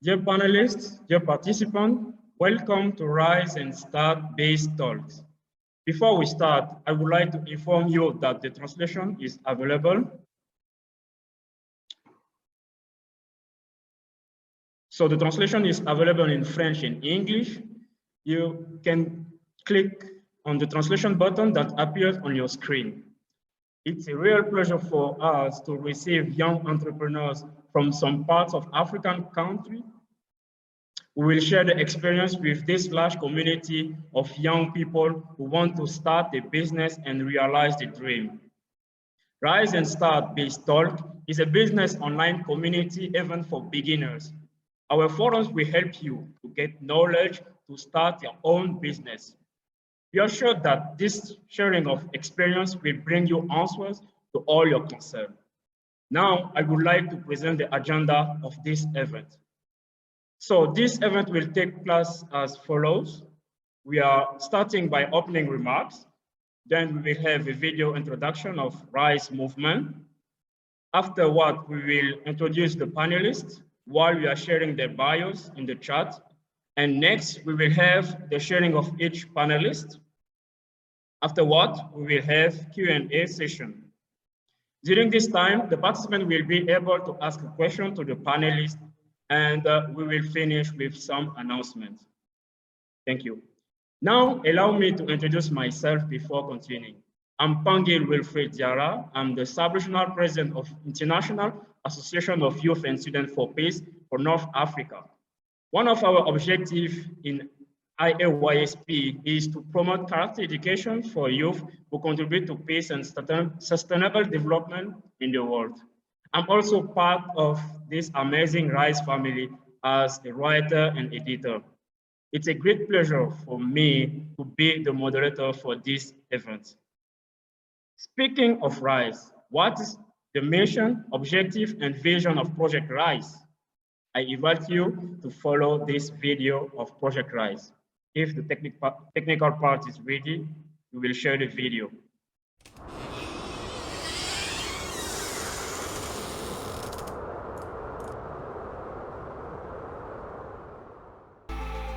Dear panelists, dear participants, welcome to Rise and Start Based Talks. Before we start, I would like to inform you that the translation is available. So the translation is available in French and English. You can click on the translation button that appears on your screen. It's a real pleasure for us to receive young entrepreneurs from some parts of African countries. We will share the experience with this large community of young people who want to start a business and realize the dream. Rise and Start Based Talk is a business online community event for beginners. Our forums will help you to get knowledge to start your own business. We are sure that this sharing of experience will bring you answers to all your concerns. Now, I would like to present the agenda of this event. So this event will take place as follows. We are starting by opening remarks. Then we will have a video introduction of Rise movement. Afterward, we will introduce the panelists while we are sharing their bios in the chat. And next, we will have the sharing of each panelist. Afterward, we will have Q&A session. During this time, the participant will be able to ask a question to the panelists, and we will finish with some announcements. Thank you. Now, allow me to introduce myself before continuing. I'm Pangil Wilfred Diarra. I'm the Sub-Regional President of International Association of Youth and Students for Peace for North Africa. One of our objectives in IAYSP is to promote character education for youth who contribute to peace and sustainable development in the world. I'm also part of this amazing Rise family as a writer and editor. It's a great pleasure for me to be the moderator for this event. Speaking of Rise, what is the mission, objective, and vision of Project Rise? I invite you to follow this video of Project Rise. If the technical part is ready, we will share the video.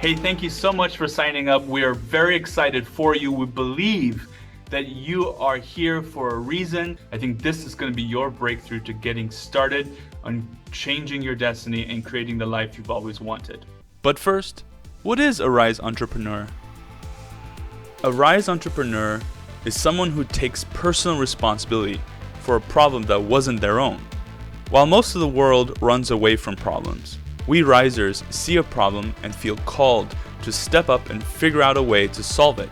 Hey, thank you so much for signing up. We are very excited for you. We believe that you are here for a reason. I think this is going to be your breakthrough to getting started on changing your destiny and creating the life you've always wanted. But first, what is a Rise entrepreneur? A Rise entrepreneur is someone who takes personal responsibility for a problem that wasn't their own. While most of the world runs away from problems, we risers see a problem and feel called to step up and figure out a way to solve it.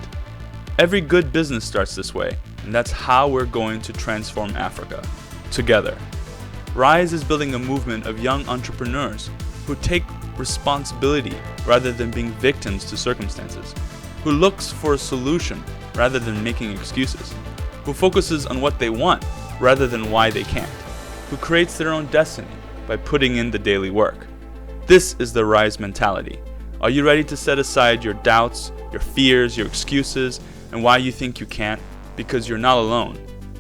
Every good business starts this way, and that's how we're going to transform Africa, together. Rise is building a movement of young entrepreneurs who take responsibility rather than being victims to circumstances, who looks for a solution rather than making excuses, who focuses on what they want rather than why they can't, who creates their own destiny by putting in the daily work. This is the Rise mentality. Are you ready to set aside your doubts, your fears, your excuses, and why you think you can't? Because you're not alone.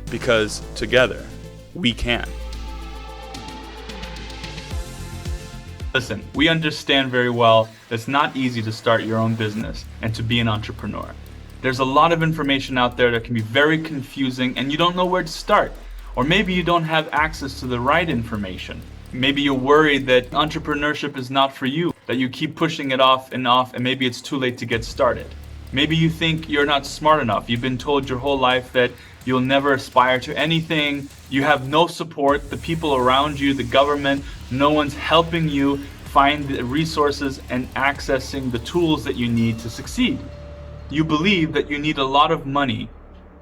Because together, we can. Listen, we understand very well that it's not easy to start your own business and to be an entrepreneur. There's a lot of information out there that can be very confusing and you don't know where to start. Or maybe you don't have access to the right information. Maybe you're worried that entrepreneurship is not for you, that you keep pushing it off, and maybe it's too late to get started. Maybe you think you're not smart enough. You've been told your whole life that you'll never aspire to anything. You have no support, the people around you, the government, no one's helping you find the resources and accessing the tools that you need to succeed. You believe that you need a lot of money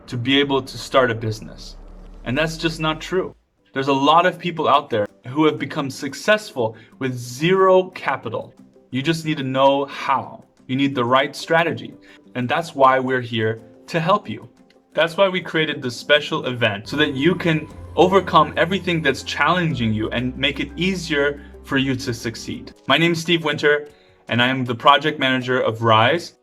to be able to start a business. And that's just not true. There's a lot of people out there who have become successful with zero capital. You just need to know how. You need the right strategy. And that's why we're here to help you. That's why we created this special event, so that you can overcome everything that's challenging you and make it easier for you to succeed. My name is Steve Winter, and I am the project manager of Rise.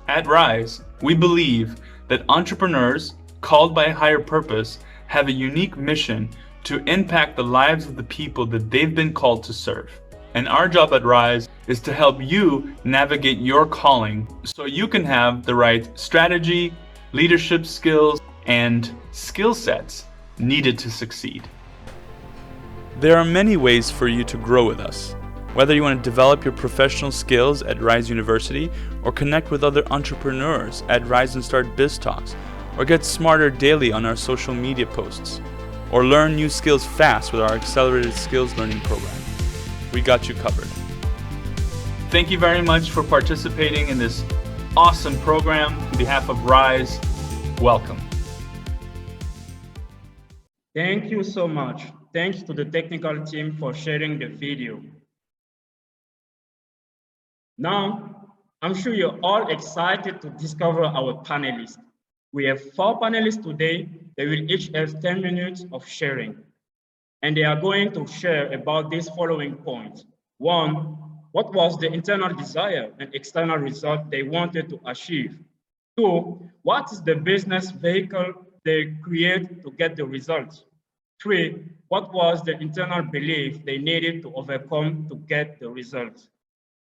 At Rise, we believe that entrepreneurs called by a higher purpose have a unique mission to impact the lives of the people that they've been called to serve. And our job at Rise is to help you navigate your calling so you can have the right strategy, leadership skills, and skill sets needed to succeed. There are many ways for you to grow with us. Whether you want to develop your professional skills at Rise University, or connect with other entrepreneurs at Rise and Start Biz Talks, or get smarter daily on our social media posts, or learn new skills fast with our Accelerated Skills Learning Program, we got you covered. Thank you very much for participating in this awesome program. On behalf of Rise, welcome. Thank you so much. Thanks to the technical team for sharing the video. Now, I'm sure you're all excited to discover our panelists. We have 4 panelists today. They will each have 10 minutes of sharing. And they are going to share about these following points. 1, what was the internal desire and external result they wanted to achieve? 2, what is the business vehicle they create to get the results? 3, what was the internal belief they needed to overcome to get the results?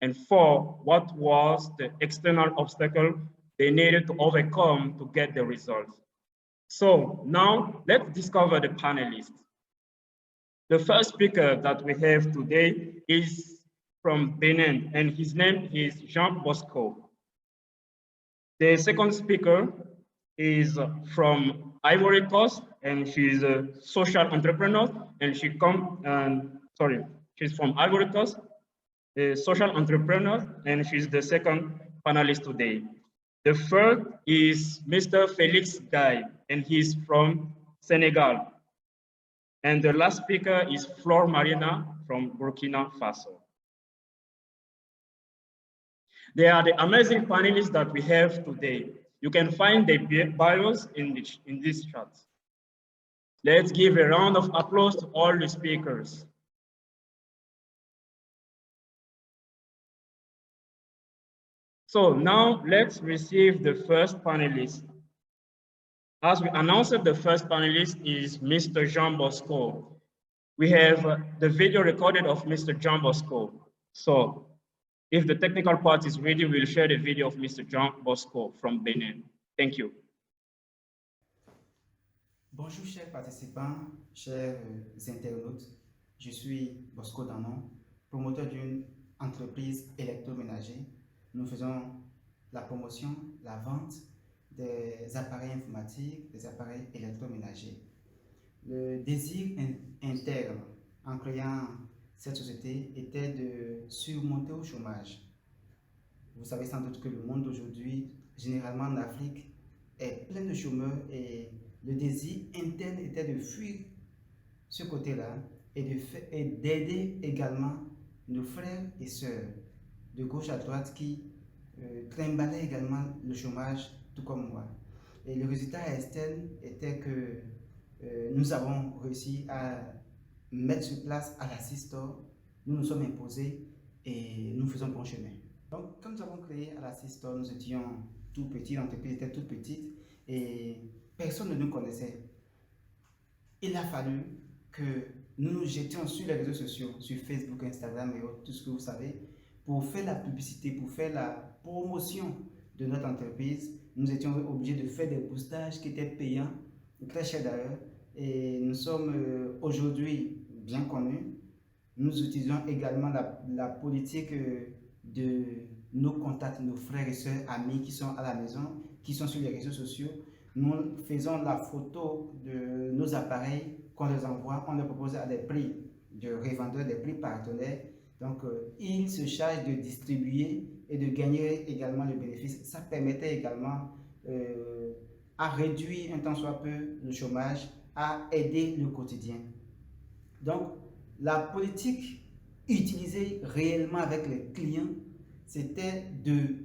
And 4, what was the external obstacle they needed to overcome to get the results? So now let's discover the panelists. The first speaker that we have today is from Benin, and his name is Jean Bosco. The second speaker is from Ivory Coast, and she's a social entrepreneur, and she's from Ivory Coast, a social entrepreneur, and she's the second panelist today. The third is Mr. Felix Guy, and he's from Senegal. And the last speaker is Flor Marina from Burkina Faso. They are the amazing panelists that we have today. You can find their bios in this chat. Let's give a round of applause to all the speakers. So now let's receive the first panelist. As we announced, the first panelist is Mr. Jean Bosco. We have the video recorded of Mr. Jean Bosco. So if the technical part is ready, we'll share the video of Mr. Jean Bosco from Benin. Thank you. Bonjour chers participants, chers internautes. Je suis Bosco Danon, promoteur d'une entreprise électroménager. Nous faisons la promotion, la vente des appareils informatiques, des appareils électroménagers. Le désir interne en créant cette société était de surmonter au chômage. Vous savez sans doute que le monde d'aujourd'hui, généralement en Afrique, est plein de chômeurs et le désir interne était de fuir ce côté-là et d'aider également nos frères et sœurs de gauche à droite qui trimbalaient également le chômage tout comme moi. Et le résultat externe était que nous avons réussi à mettre sur place à la Sistor. Nous nous sommes imposés et nous faisons bon chemin. Donc, quand nous avons créé à la Sistor, nous étions tout petits, l'entreprise était toute petite et personne ne nous connaissait. Il a fallu que nous nous jetions sur les réseaux sociaux, sur Facebook, Instagram et autres, tout ce que vous savez, pour faire la publicité, pour faire la promotion de notre entreprise. Nous étions obligés de faire des boostages qui étaient payants, très chers d'ailleurs, et nous sommes aujourd'hui bien connus. Nous utilisons également la politique de nos contacts, nos frères et sœurs, amis qui sont à la maison, qui sont sur les réseaux sociaux. Nous faisons la photo de nos appareils qu'on les envoie, on les propose à des prix de revendeurs, des prix partenaires. Donc, ils se chargent de distribuer et de gagner également le bénéfice. Ça permettait également à réduire un tant soit peu le chômage, à aider le quotidien. Donc, la politique utilisée réellement avec les clients, c'était de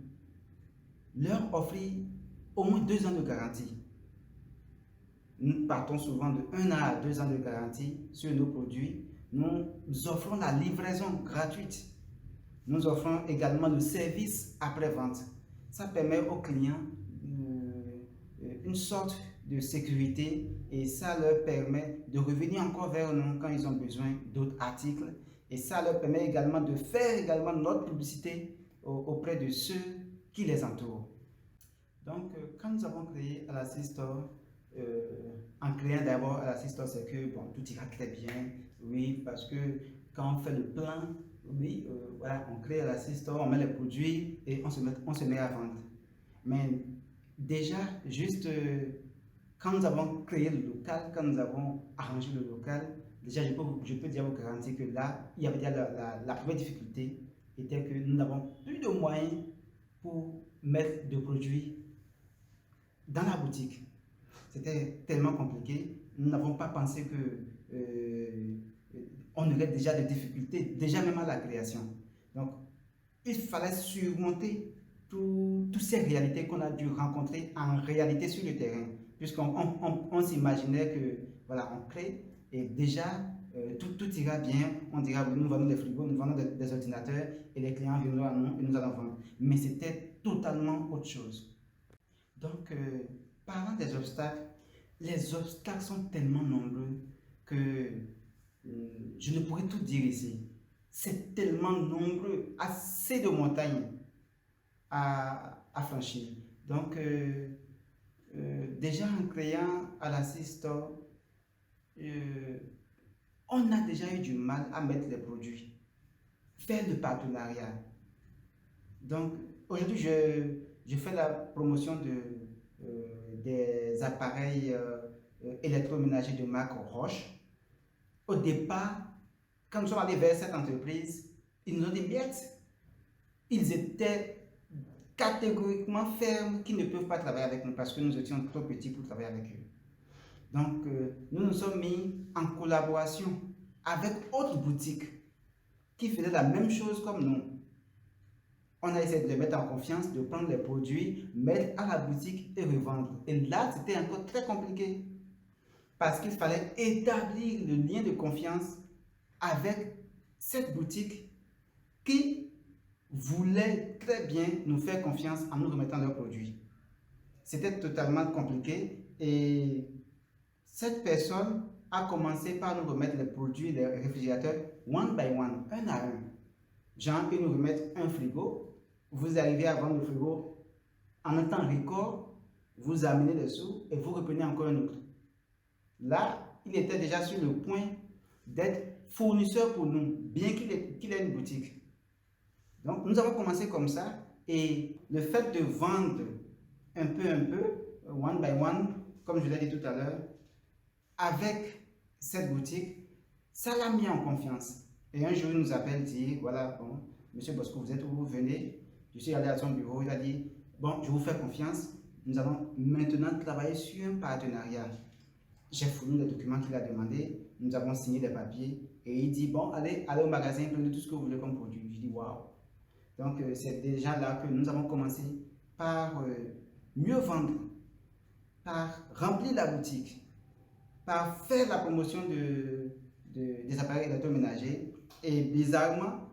leur offrir au moins 2 ans de garantie. Nous partons souvent de 1 an à 2 ans de garantie sur nos produits. Nous offrons la livraison gratuite. Nous offrons également le service après-vente. Ça permet aux clients une sorte de sécurité et ça leur permet de revenir encore vers nous quand ils ont besoin d'autres articles Et ça leur permet également de faire également notre publicité auprès de ceux qui les entourent. Donc, quand nous avons créé Alassi Store, en créant d'abord Alassi Store, c'est que bon, tout ira très bien, oui, parce que quand on fait le plan, oui, voilà, on crée Alassi Store, on met les produits et on se met à vendre. Mais déjà, juste quand nous avons créé le local, quand nous avons arrangé le local, déjà je peux déjà vous garantir que là, il y avait déjà la première difficulté était que nous n'avons plus de moyens pour mettre de produits dans la boutique. C'était tellement compliqué. Nous n'avons pas pensé que on aurait déjà des difficultés, déjà même à la création. Donc, il fallait surmonter toutes ces réalités qu'on a dû rencontrer en réalité sur le terrain, puisqu'on s'imaginait que, voilà, on crée et déjà tout ira bien, on dira nous vendons des frigos, nous vendons des ordinateurs et les clients viendront à nous et nous allons vendre. Mais c'était totalement autre chose. Donc, parlant des obstacles, les obstacles sont tellement nombreux que je ne pourrais tout dire ici. C'est tellement nombreux, assez de montagnes à franchir. Donc, déjà en créant Alassi Store, on a déjà eu du mal à mettre les produits, faire le partenariat. Donc, aujourd'hui, je fais la promotion des appareils électroménagers de marque Roche. Au départ, quand nous sommes allés vers cette entreprise, ils nous ont dit miettes. Ils étaient catégoriquement fermes qu'ils ne peuvent pas travailler avec nous parce que nous étions trop petits pour travailler avec eux. Donc, nous nous sommes mis en collaboration avec autres boutiques qui faisaient la même chose comme nous. On a essayé de les mettre en confiance, de prendre les produits, mettre à la boutique et revendre. Et là, c'était encore très compliqué parce qu'il fallait établir le lien de confiance avec cette boutique qui voulait très bien nous faire confiance en nous remettant leurs produits. C'était totalement compliqué et cette personne a commencé par nous remettre les produits des réfrigérateurs one by one, un à un. Genre, ils nous remettent un frigo, vous arrivez à vendre le frigo en un temps record, vous amenez les sous et vous reprenez encore un autre. Là, il était déjà sur le point d'être fournisseur pour nous, bien qu'il ait une boutique. Donc, nous avons commencé comme ça et le fait de vendre un peu, one by one, comme je l'ai dit tout à l'heure, avec cette boutique, ça l'a mis en confiance. Et un jour, il nous appelle, dit, voilà, bon, Monsieur Bosco, vous êtes où, vous venez? Je suis allé à son bureau, il a dit, bon, je vous fais confiance, nous allons maintenant travailler sur un partenariat. J'ai fourni les documents qu'il a demandé, nous avons signé les papiers, et il dit, bon, allez au magasin, prenez tout ce que vous voulez comme produit. Je dis, waouh. Donc, c'est déjà là que nous avons commencé par mieux vendre, par remplir la boutique, par faire la promotion des appareils électroménagers. Et bizarrement,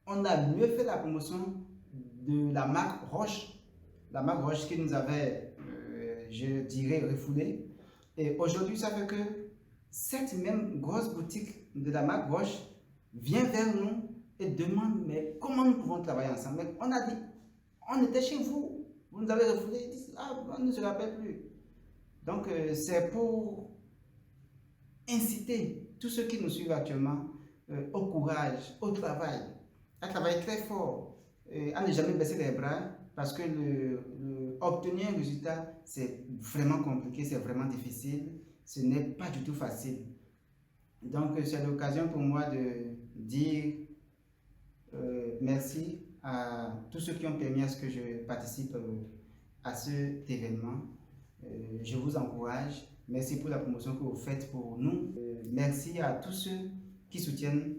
on a mieux fait la promotion de la marque Roche. La marque Roche qui nous avait, je dirais, refoulé. Et aujourd'hui, ça fait que cette même grosse boutique de la marque Roche vient vers nous et demande, mais comment nous pouvons travailler ensemble? Mais on a dit, on était chez vous, vous nous avez refoulé, ils disent, ah, on ne se rappelle plus. Donc, c'est pour inciter tous ceux qui nous suivent actuellement au courage, au travail, à travailler très fort, à ne jamais baisser les bras, parce que obtenir un résultat, c'est vraiment compliqué, c'est vraiment difficile, ce n'est pas du tout facile. Donc, c'est l'occasion pour moi de dire merci à tous ceux qui ont permis à ce que je participe à cet événement. Je vous encourage. Merci pour la promotion que vous faites pour nous. Merci à tous ceux qui soutiennent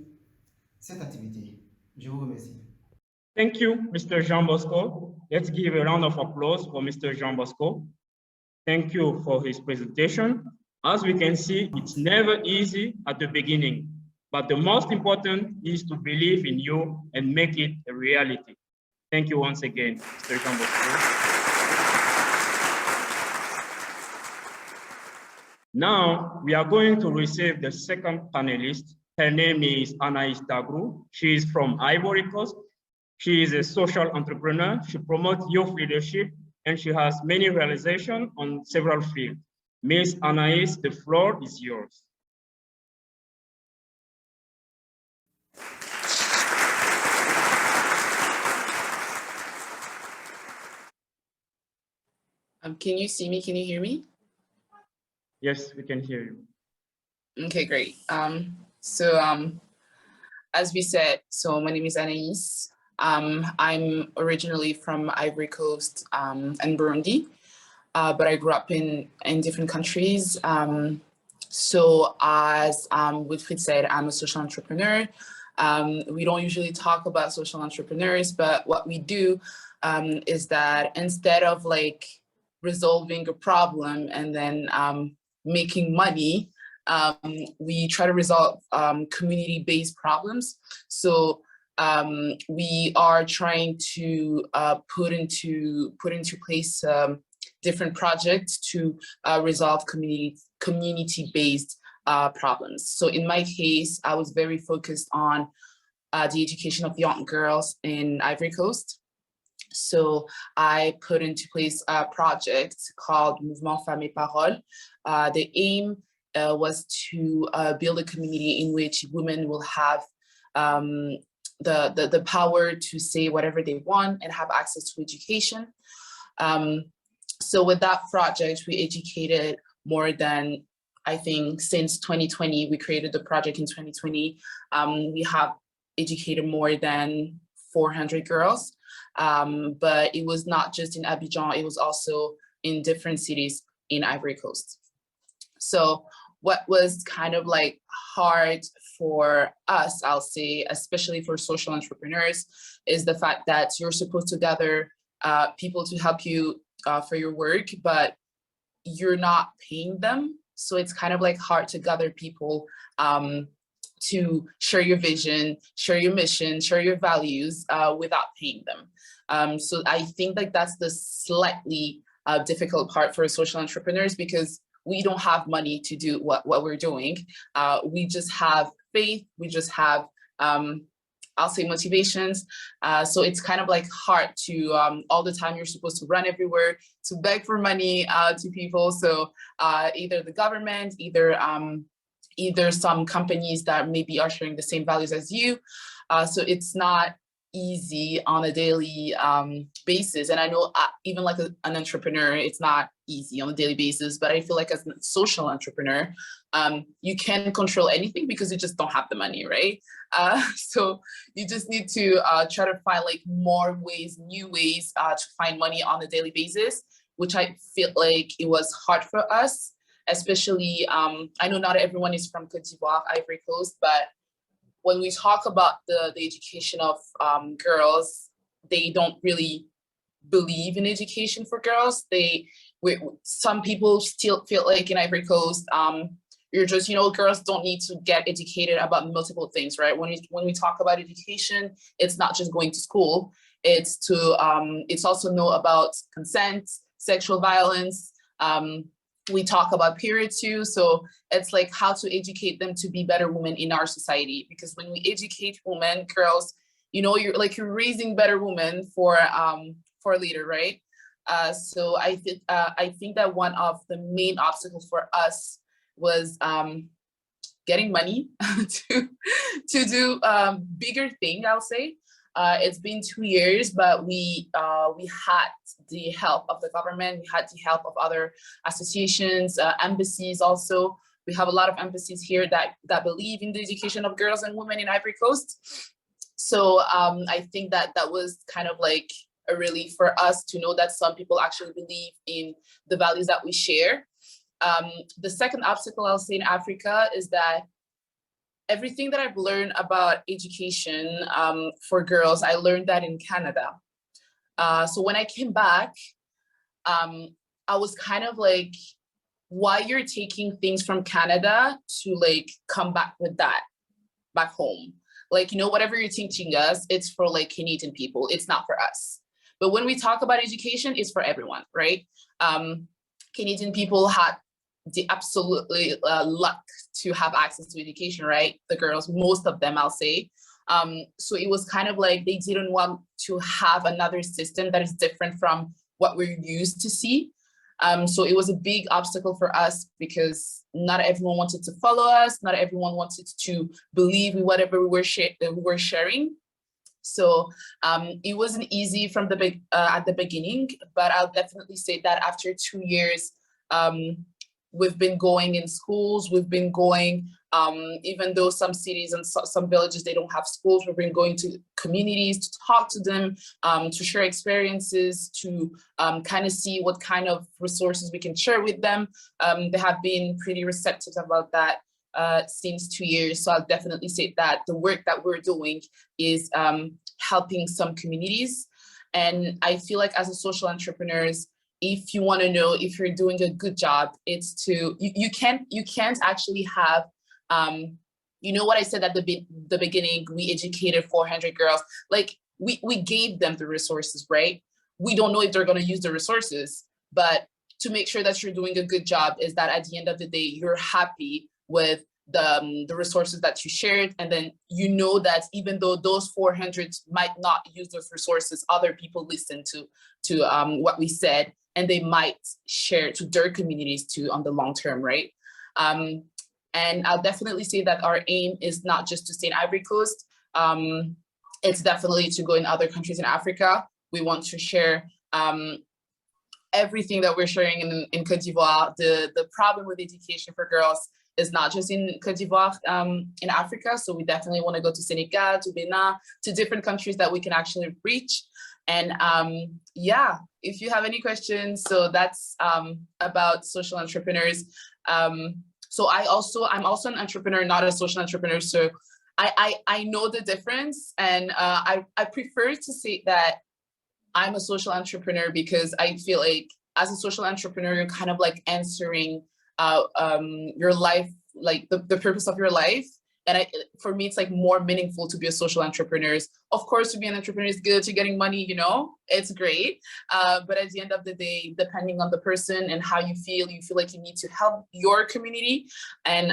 cette activité. Je vous remercie. Thank you, Mr. Jean Bosco. Let's give a round of applause for Mr. Jean Bosco. Thank you for his presentation. As we can see, it's never easy at the beginning, but the most important is to believe in you and make it a reality. Thank you once again, Mr. Jean Bosco. Now, we are going to receive the second panelist, Her name is Anaïs Dagrou. She is from Ivory Coast. She is a social entrepreneur. She promotes youth leadership, and she has many realizations on several fields. Miss Anaïs, the floor is yours. Can you see me? Can you hear me? Yes, we can hear you. Okay, great. As we said, so my name is Anaïs. I'm originally from Ivory Coast and Burundi, but I grew up in different countries. So as Wilfried said, I'm a social entrepreneur. We don't usually talk about social entrepreneurs, but what we do is that instead of like resolving a problem and then making money, we try to resolve community-based problems. So we are trying to put into place different projects to resolve community-based problems. So in my case, I was very focused on the education of young girls in Ivory Coast. So I put into place a project called Mouvement Femmes et Paroles. The aim was to build a community in which women will have the power to say whatever they want and have access to education. So with that project, we educated more than, I think, since 2020, we created the project in 2020. We have educated more than 400 girls. But it was not just in Abidjan, it was also in different cities in Ivory Coast. So what was kind of like hard for us, I'll say, especially for social entrepreneurs, is the fact that you're supposed to gather people to help you for your work, but you're not paying them. So it's kind of like hard to gather people to share your vision, share your mission, share your values without paying them. So I think like that's the slightly difficult part for social entrepreneurs, because we don't have money to do what we're doing. We just have faith, we just have, I'll say, motivations. So it's kind of like hard to, all the time you're supposed to run everywhere to beg for money to people. So either the government, either some companies that maybe are sharing the same values as you. So it's not easy on a daily basis. And I know even like an entrepreneur, it's not easy on a daily basis, but I feel like as a social entrepreneur, you can't control anything because you just don't have the money, right? So you just need to try to find like more ways, new ways to find money on a daily basis, which I feel like it was hard for us. Especially, I know not everyone is from Côte d'Ivoire, Ivory Coast, but when we talk about the education of girls, they don't really believe in education for girls. Some people still feel like in Ivory Coast, you're just, girls don't need to get educated about multiple things, right? When we talk about education, it's not just going to school. It's also know about consent, sexual violence. We talk about period too. So it's like how to educate them to be better women in our society. Because when we educate women, girls, you're raising better women for later, right? So I think that one of the main obstacles for us was getting money to do bigger thing, I'll say. It's been 2 years, but we had the help of the government. We had the help of other associations, embassies also. We have a lot of embassies here that believe in the education of girls and women in Ivory Coast. So I think that was kind of like a relief for us to know that some people actually believe in the values that we share. The second obstacle I'll say in Africa is that everything that I've learned about education for girls, I learned that in Canada. So when I came back, I was kind of like, why you're taking things from Canada to like come back with that back home? Like, whatever you're teaching us, it's for like Canadian people, it's not for us. But when we talk about education, it's for everyone, right? Canadian people had the absolutely luck to have access to education, right? The girls, most of them, I'll say. So it was kind of like they didn't want to have another system that is different from what we're used to see. So it was a big obstacle for us because not everyone wanted to follow us. Not everyone wanted to believe in whatever we were sharing. So it wasn't easy from the at the beginning, but I'll definitely say that after 2 years, we've been going in schools, we've been going, even though some cities and some villages, they don't have schools, we've been going to communities to talk to them, to share experiences, to kind of see what kind of resources we can share with them. They have been pretty receptive about that since 2 years. So I'll definitely say that the work that we're doing is helping some communities. And I feel like as a social entrepreneurs, if you want to know if you're doing a good job, it's to, you can't actually have, you know what I said at the beginning, we educated 400 girls, like we gave them the resources, right? We don't know if they're going to use the resources, but to make sure that you're doing a good job is that at the end of the day, you're happy with the resources that you shared. And then you know that even though those 400 might not use those resources, other people listen to what we said, and they might share to their communities too on the long term, right? And I'll definitely say that our aim is not just to stay in Ivory Coast. It's definitely to go in other countries in Africa. We want to share everything that we're sharing in Côte d'Ivoire. The problem with education for girls is not just in Côte d'Ivoire, in Africa. So we definitely want to go to Senegal, to Benin, to different countries that we can actually reach. And yeah, if you have any questions, so that's about social entrepreneurs. So I'm also an entrepreneur, not a social entrepreneur. So I know the difference, and I prefer to say that I'm a social entrepreneur because I feel like as a social entrepreneur, you're kind of like answering your life, like the purpose of your life. And for me, it's like more meaningful to be a social entrepreneur. Of course, to be an entrepreneur is good. You're getting money, you know, it's great. But at the end of the day, depending on the person and how you feel like you need to help your community. And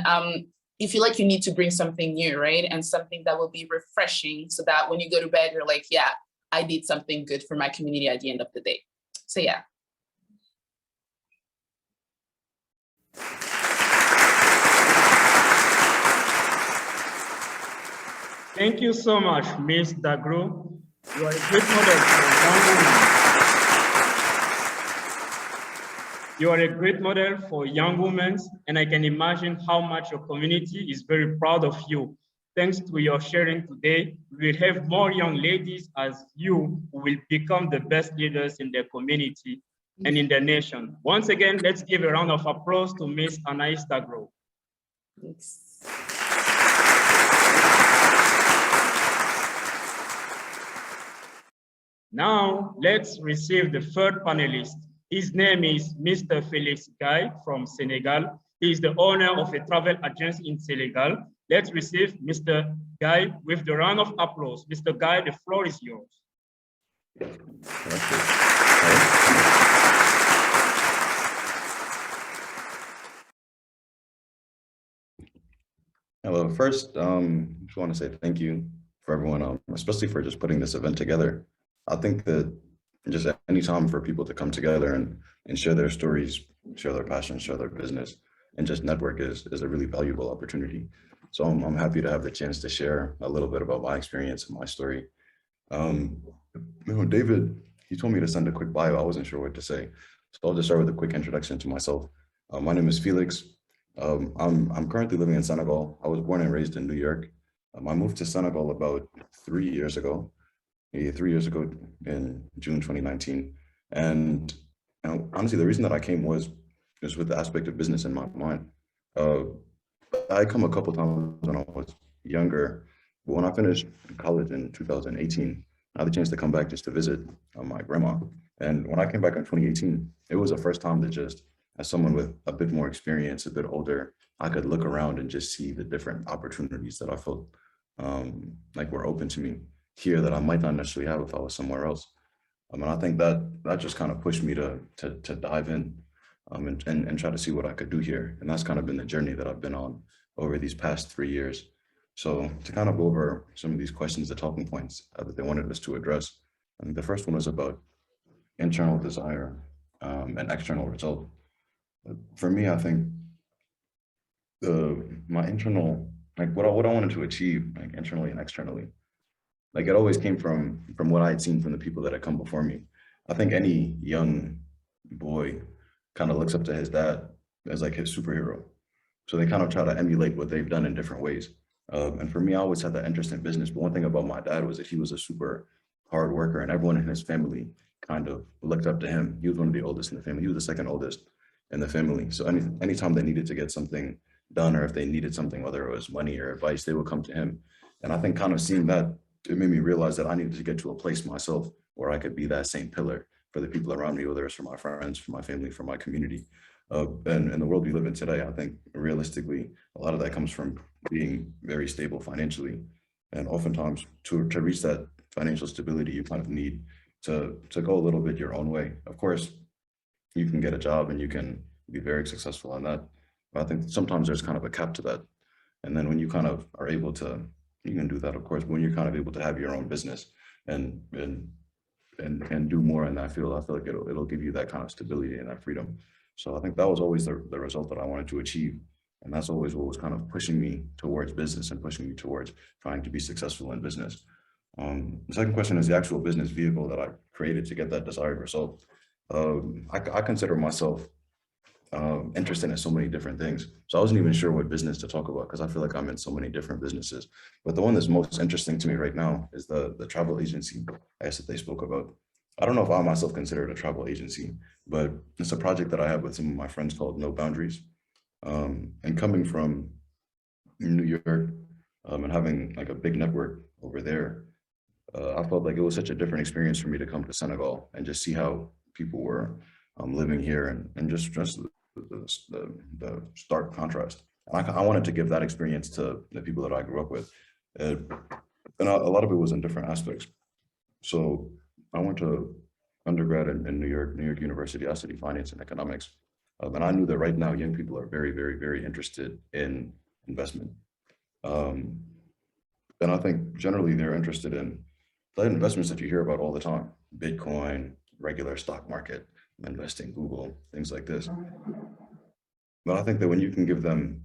you feel like you need to bring something new, right? And something that will be refreshing so that when you go to bed, you're like, yeah, I did something good for my community at the end of the day. So yeah. Thank you so much, Ms. Dagro. You are a great model for young women. You are a great model for young women, and I can imagine how much your community is very proud of you. Thanks to your sharing today, we will have more young ladies as you who will become the best leaders in their community and in the nation. Once again, let's give a round of applause to Ms. Anaïs Dagro. Thanks. Now, let's receive the third panelist. His name is Mr. Felix Guy from Senegal. He is the owner of a travel agency in Senegal. Let's receive Mr. Guy with the round of applause. Mr. Guy, the floor is yours. Hello. First, just want to say thank you for everyone, especially for just putting this event together. I think that just any time for people to come together and share their stories, share their passions, share their business, and just network is a really valuable opportunity. So I'm happy to have the chance to share a little bit about my experience and my story. David, he told me to send a quick bio. I wasn't sure what to say. So I'll just start with a quick introduction to myself. My name is Felix. I'm currently living in Senegal. I was born and raised in New York. I moved to Senegal about 3 years ago. 3 years ago in June 2019. And honestly, the reason that I came was with the aspect of business in my mind. I come a couple times when I was younger, but when I finished college in 2018, I had the chance to come back just to visit my grandma. And when I came back in 2018, it was the first time that just as someone with a bit more experience, a bit older, I could look around and just see the different opportunities that I felt like were open to me here that I might not necessarily have if I was somewhere else. And I think that just kind of pushed me to dive in. and try to see what I could do here. And that's kind of been the journey that I've been on over these past 3 years. So to kind of go over some of these questions, the talking points that they wanted us to address, I think the first one was about internal desire and external result. For me, I think my internal, like what I wanted to achieve, like internally and externally, like it always came from what I had seen from the people that had come before me. I think any young boy kind of looks up to his dad as like his superhero. So they kind of try to emulate what they've done in different ways. And for me, I always had that interest in business. But one thing about my dad was that he was a super hard worker, and everyone in his family kind of looked up to him. He was one of the oldest in the family. He was the second oldest in the family. So anytime they needed to get something done, or if they needed something, whether it was money or advice, they would come to him. And I think kind of seeing that, it made me realize that I needed to get to a place myself where I could be that same pillar for the people around me, whether it's for my friends, for my family, for my community. And in the world we live in today, I think realistically, a lot of that comes from being very stable financially. And oftentimes to reach that financial stability, you kind of need to go a little bit your own way. Of course, you can get a job and you can be very successful in that. But I think sometimes there's kind of a cap to that. And then when you kind of are able to, you can do that, of course, but when you're kind of able to have your own business and do more in that field, I feel like it'll give you that kind of stability and that freedom. So I think that was always the result that I wanted to achieve. And that's always what was kind of pushing me towards business and pushing me towards trying to be successful in business. The second question is the actual business vehicle that I created to get that desired result. I consider myself interested in so many different things. So I wasn't even sure what business to talk about because I feel like I'm in so many different businesses. But the one that's most interesting to me right now is the travel agency, I guess, that they spoke about. I don't know if I myself consider it a travel agency, but it's a project that I have with some of my friends called No Boundaries. And coming from New York and having like a big network over there, I felt like it was such a different experience for me to come to Senegal and just see how people were living here and just the stark contrast. And I wanted to give that experience to the people that I grew up with. And a lot of it was in different aspects. So I went to undergrad in New York University. I studied finance and economics. And I knew that right now young people are very, very, very interested in investment. And I think generally they're interested in the investments that you hear about all the time: Bitcoin, regular stock market, investing, Google, things like this. But I think that when you can give them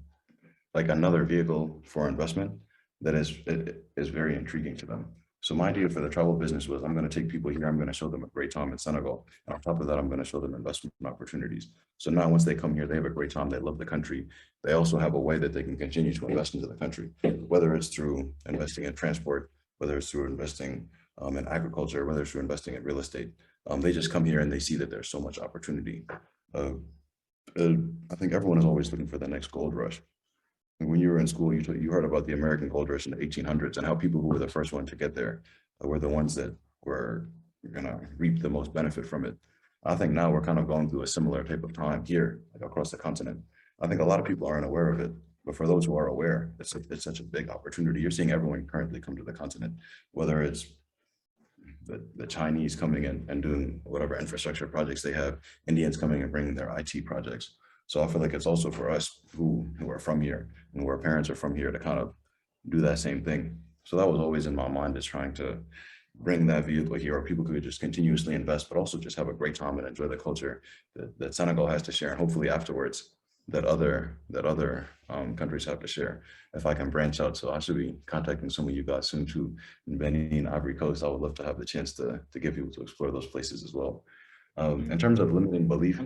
like another vehicle for investment, that is very intriguing to them. So my idea for the travel business was I'm going to take people here, I'm going to show them a great time in Senegal. And on top of that, I'm going to show them investment opportunities. So now once they come here, they have a great time, they love the country. They also have a way that they can continue to invest into the country, whether it's through investing in transport, whether it's through investing in agriculture, whether it's through investing in real estate. They just come here and they see that there's so much opportunity. I think everyone is always looking for the next gold rush. When you were in school, you heard about the American gold rush in the 1800s and how people who were the first one to get there were the ones that were going to reap the most benefit from it. I think now we're kind of going through a similar type of time here, like across the continent. I think a lot of people aren't aware of it, but for those who are aware, it's such a big opportunity. You're seeing everyone currently come to the continent, whether it's the Chinese coming in and doing whatever infrastructure projects they have, Indians coming and bringing their IT projects. So I feel like it's also for us who are from here and who our parents are from here to kind of do that same thing. So that was always in my mind, is trying to bring that vehicle here where people could just continuously invest, but also just have a great time and enjoy the culture that Senegal has to share. And hopefully afterwards that other countries have to share. If I can branch out, so I should be contacting some of you guys soon too, in Benin, Ivory Coast. I would love to have the chance to get people to explore those places as well. In terms of limiting belief,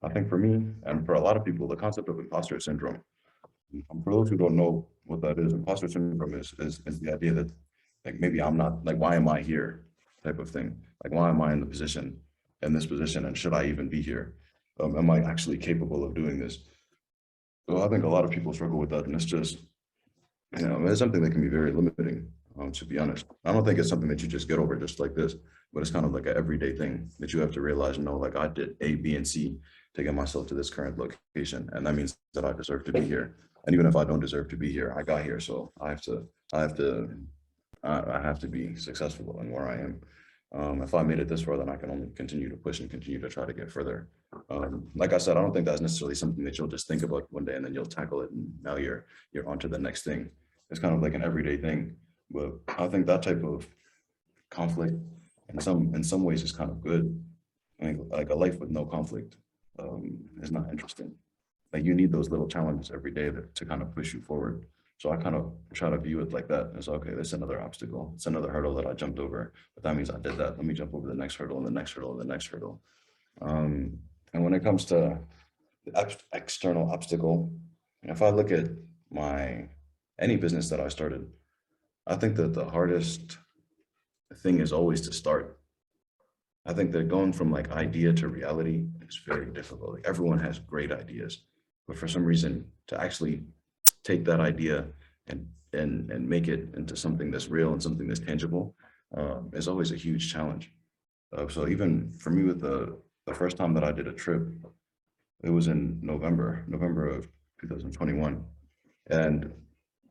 I think for me and for a lot of people, the concept of imposter syndrome. For those who don't know what that is, imposter syndrome is the idea that like maybe I'm not, like, why am I here type of thing. Like, why am I in this position, and should I even be here? Am I actually capable of doing this? So I think a lot of people struggle with that, and it's just, it's something that can be very limiting, to be honest. I don't think it's something that you just get over just like this, but it's kind of like an everyday thing that you have to realize, like, I did A, B, and C to get myself to this current location, and that means that I deserve to be here. And even if I don't deserve to be here, I got here, so I have to be successful in where I am. If I made it this far, then I can only continue to push and continue to try to get further. Like I said, I don't think that's necessarily something that you'll just think about one day and then you'll tackle it and now you're on to the next thing. It's kind of like an everyday thing. But I think that type of conflict in some ways is kind of good. I mean, like a life with no conflict is not interesting. Like you need those little challenges every day to kind of push you forward. So I kind of try to view it like that. It's okay, there's another obstacle. It's another hurdle that I jumped over, but that means I did that. Let me jump over the next hurdle and the next hurdle and the next hurdle. And when it comes to the external obstacle, if I look at any business that I started, I think that the hardest thing is always to start. I think that going from like idea to reality is very difficult. Like everyone has great ideas, but for some reason to actually take that idea and make it into something that's real and something that's tangible is always a huge challenge. So even for me with the first time that I did a trip, it was in November of 2021. And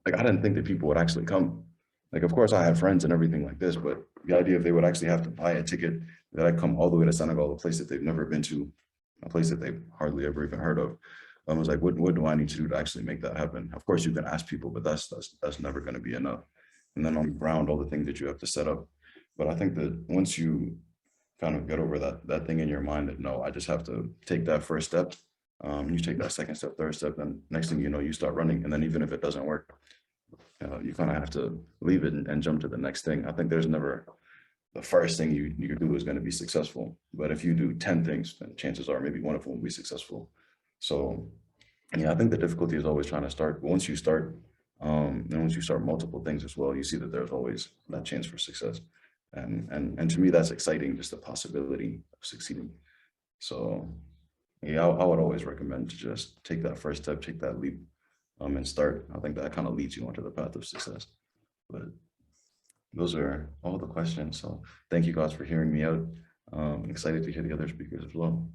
like, I didn't think that people would actually come. Like, of course I had friends and everything like this, but the idea if they would actually have to buy a ticket, that I come all the way to Senegal, a place that they've never been to, a place that they've hardly ever even heard of. I was like, what do I need to do to actually make that happen? Of course you can ask people, but that's never going to be enough. And then on the ground, all the things that you have to set up. But I think that once you kind of get over that thing in your mind that, no, I just have to take that first step. You take that second step, third step, and next thing you know, you start running. And then even if it doesn't work, you kind of have to leave it and jump to the next thing. I think there's never the first thing you do is going to be successful. But if you do 10 things, then chances are maybe one of them will be successful. So yeah, I think the difficulty is always trying to start. But once you start, and once you start multiple things as well, you see that there's always that chance for success. And to me, that's exciting, just the possibility of succeeding. So yeah, I would always recommend to just take that first step, take that leap, and start. I think that kind of leads you onto the path of success. But those are all the questions. So thank you guys for hearing me out. I'm excited to hear the other speakers as well.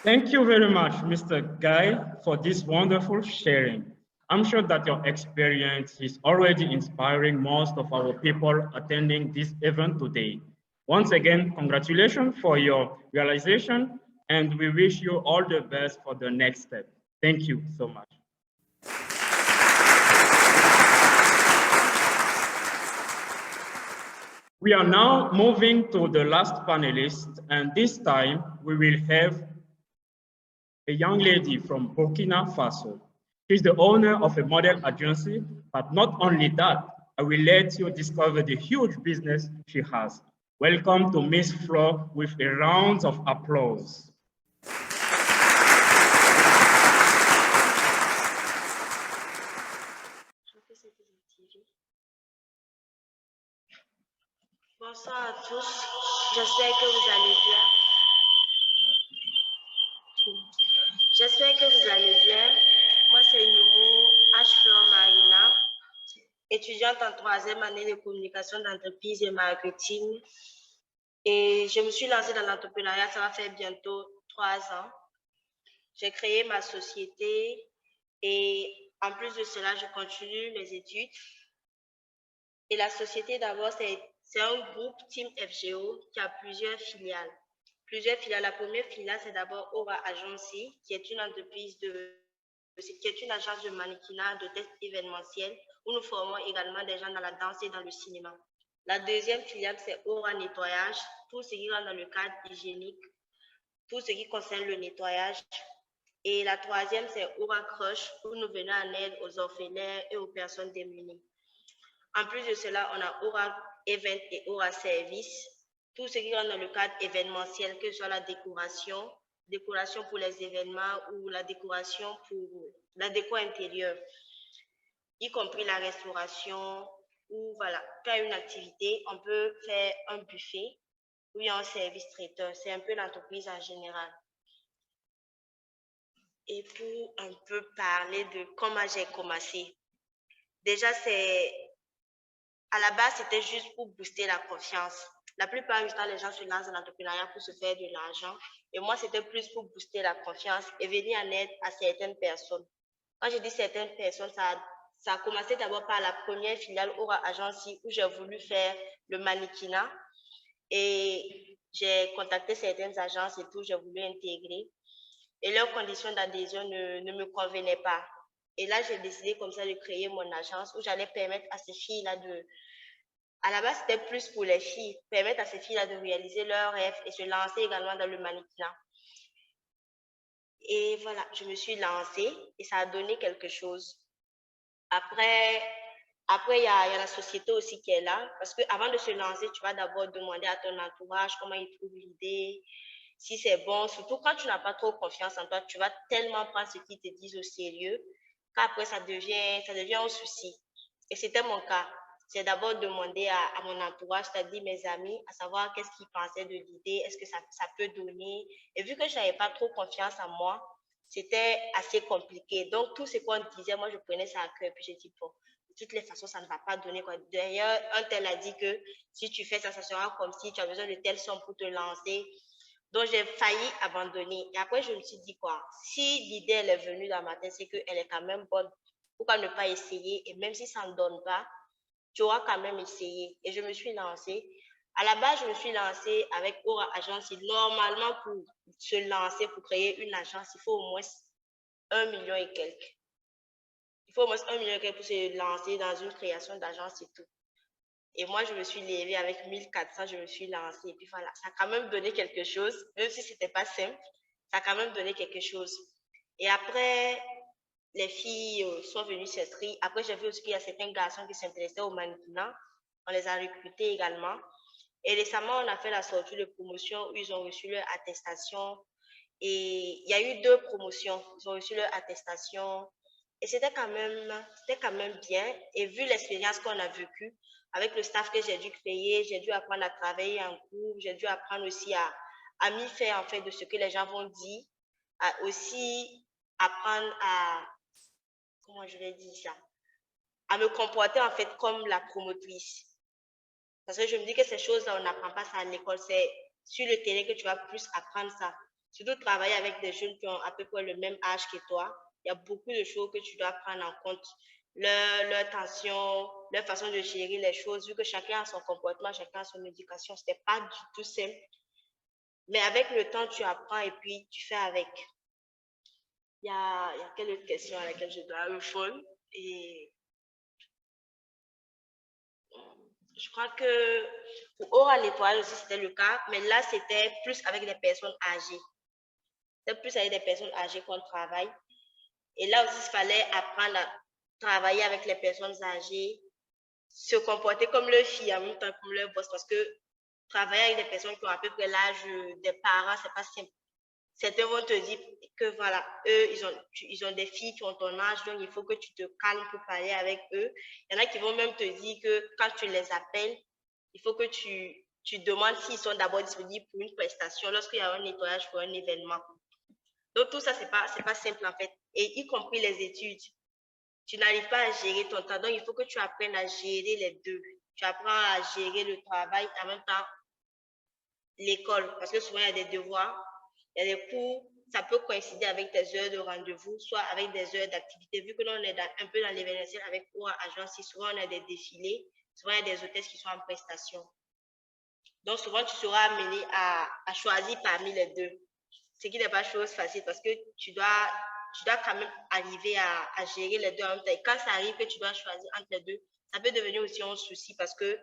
Thank you very much, Mr. Guy, for this wonderful sharing. I'm sure that your experience is already inspiring most of our people attending this event today. Once again, congratulations for your realization, and we wish you all the best for the next step. Thank you so much. We are now moving to the last panelist, and this time we will have a young lady from Burkina Faso. She's the owner of a model agency, but not only that, I will let you discover the huge business she has. Welcome to Miss Flo with a round of applause. Bonsoir à tous, j'espère que vous allez bien. J'espère que vous allez bien. Moi, c'est Noumou H. Marina, étudiante en 3e année de communication d'entreprise et marketing. Et je me suis lancée dans l'entrepreneuriat, ça va faire bientôt 3 ans. J'ai créé ma société et en plus de cela, je continue mes études. Et la société, d'abord, c'est un groupe Team FGO qui a plusieurs filiales. La première filiale, c'est d'abord Aura Agency, qui est une entreprise qui est une agence de mannequinat, de tests événementiels, où nous formons également des gens dans la danse et dans le cinéma. La deuxième filiale, c'est Aura Nettoyage, tout ce qui rentre dans le cadre hygiénique, tout ce qui concerne le nettoyage. Et la troisième, c'est Aura Crush, où nous venons en aide aux orphelins et aux personnes démunies. En plus de cela, on a Aura Event et Aura Service, tout ce qui rentre dans le cadre événementiel, que ce soit la décoration pour les événements ou la décoration pour la déco intérieure, y compris la restauration ou voilà, faire une activité, on peut faire un buffet ou il y a un service traiteur. C'est un peu l'entreprise en général. Et pour un peu parler de comment j'ai commencé, déjà à la base, c'était juste pour booster la confiance. La plupart du temps, les gens se lancent dans l'entrepreneuriat pour se faire de l'argent. Et moi, c'était plus pour booster la confiance et venir en aide à certaines personnes. Quand je dis certaines personnes, ça a commencé d'abord par la première filiale Aura Agency où j'ai voulu faire le mannequinat. Et j'ai contacté certaines agences et tout, j'ai voulu intégrer. Et leurs conditions d'adhésion ne me convenaient pas. Et là, j'ai décidé comme ça de créer mon agence où j'allais permettre à ces filles-là de... À la base, c'était plus pour les filles, permettre à ces filles-là de réaliser leurs rêves et se lancer également dans le mannequinat. Et voilà, je me suis lancée et ça a donné quelque chose. Après, il y a la société aussi qui est là, parce qu'avant de se lancer, tu vas d'abord demander à ton entourage comment ils trouvent l'idée, si c'est bon. Surtout quand tu n'as pas trop confiance en toi, tu vas tellement prendre ce qu'ils te disent au sérieux qu'après, ça devient un souci. Et c'était mon cas. J'ai d'abord demandé à mon entourage, c'est-à-dire mes amis, à savoir qu'est-ce qu'ils pensaient de l'idée, est-ce que ça peut donner. Et vu que je n'avais pas trop confiance en moi, c'était assez compliqué. Donc, tout ce qu'on disait, moi, je prenais ça à cœur. Puis, j'ai dit, bon, de toutes les façons, ça ne va pas donner, quoi. D'ailleurs, un tel a dit que si tu fais ça, ça sera comme si tu as besoin de telle somme pour te lancer. Donc, j'ai failli abandonner. Et après, je me suis dit, quoi, si l'idée, elle est venue dans ma tête, c'est qu'elle est quand même bonne. Pourquoi ne pas essayer? Et même si ça ne donne pas, tu auras quand même essayé. Et je me suis lancée. À la base, je me suis lancée avec Aura Agency. Normalement, pour se lancer, pour créer une agence, il faut au moins 1 million et quelques. Il faut au moins 1 million et quelques pour se lancer dans une création d'agence et tout. Et moi, je me suis levée avec 1400, je me suis lancée. Et puis voilà, ça a quand même donné quelque chose, même si ce n'était pas simple, ça a quand même donné quelque chose. Et après, les filles sont venues s'inscrire. Après, j'ai vu aussi qu'il y a certains garçons qui s'intéressaient au mannequinat. On les a recrutés également. Et récemment, on a fait la sortie de promotion où ils ont reçu leur attestation. Et il y a eu 2 promotions. Ils ont reçu leur attestation. Et c'était quand même bien. Et vu l'expérience qu'on a vécue, avec le staff que j'ai dû créer, j'ai dû apprendre à travailler en groupe, j'ai dû apprendre aussi à m'y faire en fait de ce que les gens vont dire, à aussi apprendre à, comment je vais dire ça, à me comporter en fait comme la promotrice. Parce que je me dis que ces choses-là, on n'apprend pas ça à l'école, c'est sur le terrain que tu vas plus apprendre ça. Surtout travailler avec des jeunes qui ont à peu près le même âge que toi, il y a beaucoup de choses que tu dois prendre en compte. Leur tension, leur façon de gérer les choses, vu que chacun a son comportement, chacun a son éducation, ce n'est pas du tout simple. Mais avec le temps, tu apprends et puis tu fais avec. Il y a quelle autre question à laquelle je dois répondre? Et je crois que pour Aura Nettoyage aussi, c'était le cas, mais là, c'était plus avec des personnes âgées. C'était plus avec des personnes âgées qu'on travaille. Et là aussi, il fallait apprendre à travailler avec les personnes âgées, se comporter comme leurs filles en même temps comme leurs boss, parce que travailler avec des personnes qui ont à peu près l'âge des parents, c'est pas simple. Certains vont te dire que voilà, eux, ils ont des filles qui ont ton âge, donc il faut que tu te calmes pour parler avec eux. Il y en a qui vont même te dire que quand tu les appelles, il faut que tu demandes s'ils sont d'abord disponibles pour une prestation lorsqu'il y a un nettoyage pour un événement. Donc tout ça, c'est pas simple en fait. Et y compris les études. Tu n'arrives pas à gérer ton temps. Donc il faut que tu apprennes à gérer les deux. Tu apprends à gérer le travail en même temps l'école. Parce que souvent, il y a des devoirs. Il y a des cours, ça peut coïncider avec tes heures de rendez-vous, soit avec des heures d'activité. Vu que l'on est un peu dans l'événementiel avec Aura Agence, souvent on a des défilés, souvent il y a des hôtesses qui sont en prestation. Donc souvent tu seras amené à choisir parmi les deux, ce qui n'est pas chose facile parce que tu dois quand même arriver à gérer les deux en même temps. Et quand ça arrive que tu dois choisir entre les deux, ça peut devenir aussi un souci parce que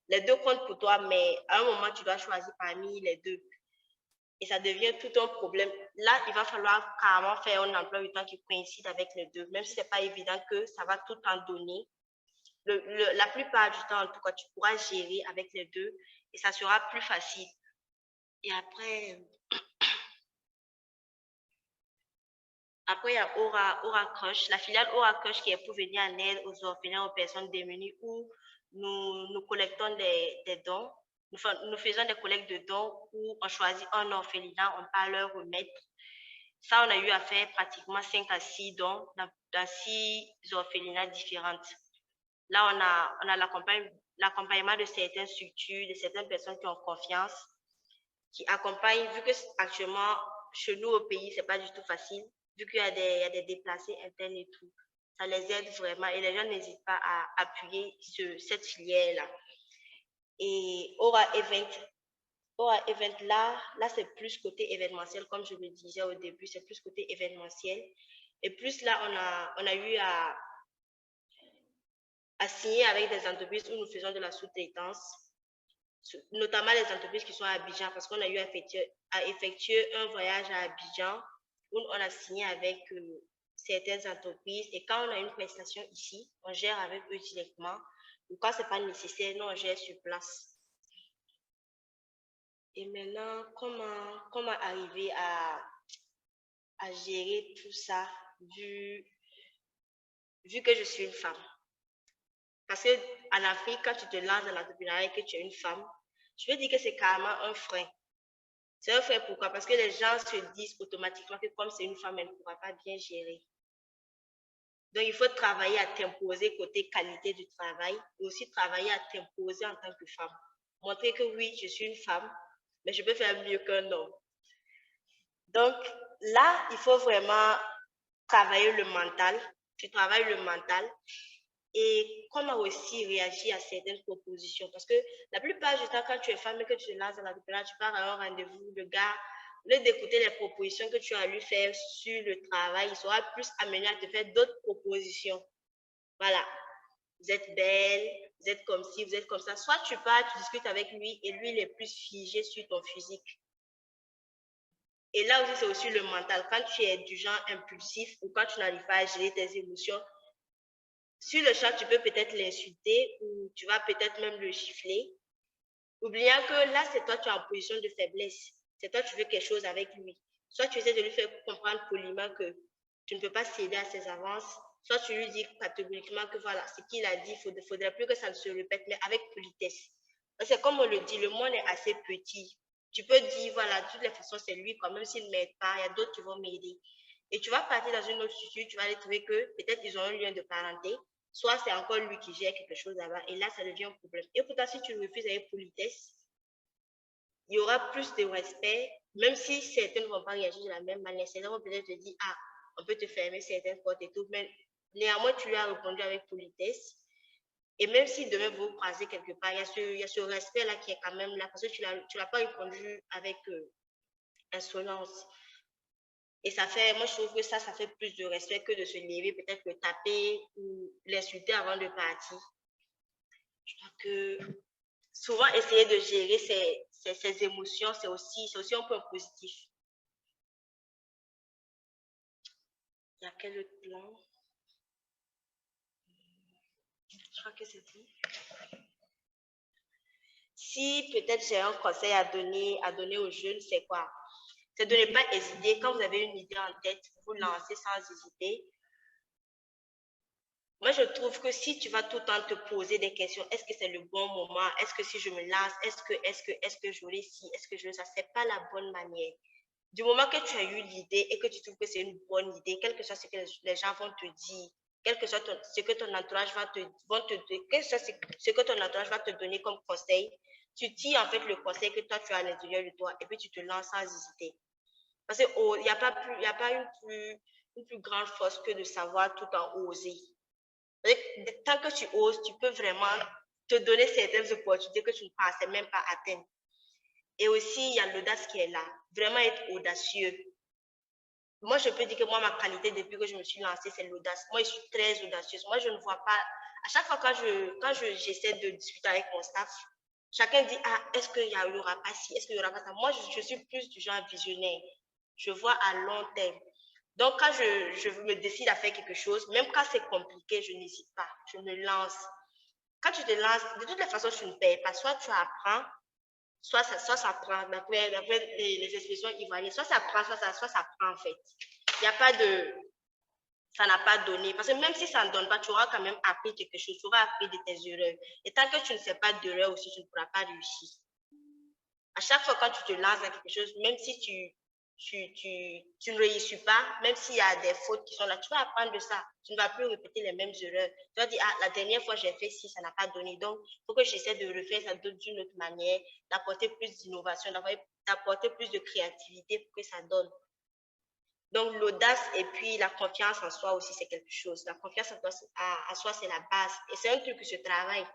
les deux comptent pour toi, mais à un moment tu dois choisir parmi les deux. Et ça devient tout un problème. Là, il va falloir carrément faire un emploi du temps qui coïncide avec les deux, même si ce n'est pas évident que ça va tout en donner. La plupart du temps, en tout cas, tu pourras gérer avec les deux et ça sera plus facile. Et après il y a Aura Crush, la filiale Aura Crush qui est pour venir en aide aux orphelins, aux personnes démunies où nous collectons des dons. Nous faisons des collectes de dons où on choisit un orphelinat, on part leur remettre. Ça, on a eu à faire pratiquement 5 à 6 dons dans 6 orphelinats différentes. Là, on a l'accompagnement de certaines structures, de certaines personnes qui ont confiance, qui accompagnent, vu que actuellement, chez nous au pays, c'est pas du tout facile, vu qu'il y a des déplacés internes et tout. Ça les aide vraiment et les gens n'hésitent pas à appuyer cette filière-là. Et Aura Event là c'est plus côté événementiel, comme je le disais au début, c'est plus côté événementiel. Et plus là, on a eu à signer avec des entreprises où nous faisons de la sous-traitance, notamment les entreprises qui sont à Abidjan, parce qu'on a eu à effectuer un voyage à Abidjan où on a signé avec certaines entreprises. Et quand on a une prestation ici, on gère avec eux directement. Ou quand ce n'est pas nécessaire, nous, on gère sur place. Et maintenant, comment arriver à gérer tout ça, vu que je suis une femme? Parce qu'en Afrique, quand tu te lances dans l'entrepreneuriat et que tu es une femme, je veux dire que c'est carrément un frein. C'est un frein, pourquoi? Parce que les gens se disent automatiquement que comme c'est une femme, elle ne pourra pas bien gérer. Donc, il faut travailler à t'imposer côté qualité du travail et aussi travailler à t'imposer en tant que femme. Montrer que oui, je suis une femme, mais je peux faire mieux qu'un homme. Donc, là, il faut vraiment travailler le mental. Tu travailles le mental et comment aussi réagir à certaines propositions. Parce que la plupart du temps, quand tu es femme et que tu te lances dans l'entrepreneuriat, tu pars à un rendez-vous, le gars, au lieu d'écouter les propositions que tu as lui faire sur le travail, il sera plus amené à te faire d'autres propositions. Voilà. Vous êtes belle, vous êtes comme ci, vous êtes comme ça. Soit tu pars, tu discutes avec lui et lui, il est plus figé sur ton physique. Et là aussi, c'est aussi le mental. Quand tu es du genre impulsif ou quand tu n'arrives pas à gérer tes émotions, sur le champ, tu peux peut-être l'insulter ou tu vas peut-être même le gifler, oubliant que là, c'est toi, tu es en position de faiblesse. C'est toi, tu veux quelque chose avec lui. Soit tu essaies de lui faire comprendre poliment que tu ne peux pas céder à ses avances, soit tu lui dis catégoriquement que voilà, ce qu'il a dit, il ne faudrait plus que ça ne se répète, mais avec politesse. C'est comme on le dit, le monde est assez petit. Tu peux dire, voilà, de toutes les façons, c'est lui, quand même s'il ne m'aide pas, il y a d'autres qui vont m'aider. Et tu vas partir dans une autre structure, tu vas aller trouver que peut-être ils ont un lien de parenté, soit c'est encore lui qui gère quelque chose là-bas, et là, ça devient un problème. Et pourtant, si tu refuses avec politesse, il y aura plus de respect, même si certains ne vont pas réagir de la même manière. Certains vont peut-être te dire, ah, on peut te fermer certaines portes et tout, mais néanmoins, tu lui as répondu avec politesse. Et même si demain vous croisez quelque part, il y a ce respect-là qui est quand même là, parce que tu l'as pas répondu avec insolence. Et ça fait, moi je trouve que ça fait plus de respect que de se lever, peut-être le taper ou l'insulter avant de partir. Je crois que souvent essayer de gérer ses émotions, c'est aussi un point positif. Il y a quel autre plan? Je crois que c'est tout. Si peut-être j'ai un conseil à donner aux jeunes, c'est quoi? C'est de ne pas hésiter. Quand vous avez une idée en tête, vous lancez sans hésiter. Moi, je trouve que si tu vas tout le temps te poser des questions, est-ce que c'est le bon moment? Est-ce que si je me lance, est-ce que j'aurai ci? Est-ce que je ça? C'est pas la bonne manière. Du moment que tu as eu l'idée et que tu trouves que c'est une bonne idée, quel que soit ce que les gens vont te dire, quel que soit ce que ton entourage va te donner comme conseil, tu tires en fait le conseil que toi tu as à l'intérieur de toi et puis tu te lances sans hésiter. Parce qu'il n'y a pas une plus grande force que de savoir tout en oser. Tant que tu oses, tu peux vraiment te donner certaines opportunités que tu ne pensais même pas atteindre. Et aussi, il y a l'audace qui est là. Vraiment être audacieux. Moi, je peux dire que moi, ma qualité depuis que je me suis lancée, c'est l'audace. Moi, je suis très audacieuse. Moi, je ne vois pas... À chaque fois quand j'essaie de discuter avec mon staff, chacun dit, ah, est-ce qu'il n'y aura pas ci, est-ce qu'il n'y aura pas ça? Moi, je suis plus du genre visionnaire. Je vois à long terme. Donc, quand je me décide à faire quelque chose, même quand c'est compliqué, je n'hésite pas. Je me lance. Quand tu te lances, de toutes les façons, tu ne perds pas. Soit tu apprends, soit ça prend. D'après les expressions ivoiriennes, soit ça prend, soit ça prend en fait. Il n'y a pas de... Ça n'a pas donné. Parce que même si ça ne donne pas, tu auras quand même appris quelque chose. Tu auras appris de tes erreurs. Et tant que tu ne fais pas d'erreur aussi, tu ne pourras pas réussir. À chaque fois quand tu te lances dans quelque chose, même si tu ne réussis pas, même s'il y a des fautes qui sont là, tu vas apprendre de ça. Tu ne vas plus répéter les mêmes erreurs. Tu vas dire, ah, la dernière fois j'ai fait ci, ça n'a pas donné. Donc, il faut que j'essaie de refaire ça d'une autre manière, d'apporter plus d'innovation, d'apporter plus de créativité pour que ça donne. Donc, l'audace et puis la confiance en soi aussi, c'est quelque chose. La confiance en soi, c'est la base. Et c'est un truc qui se travaille.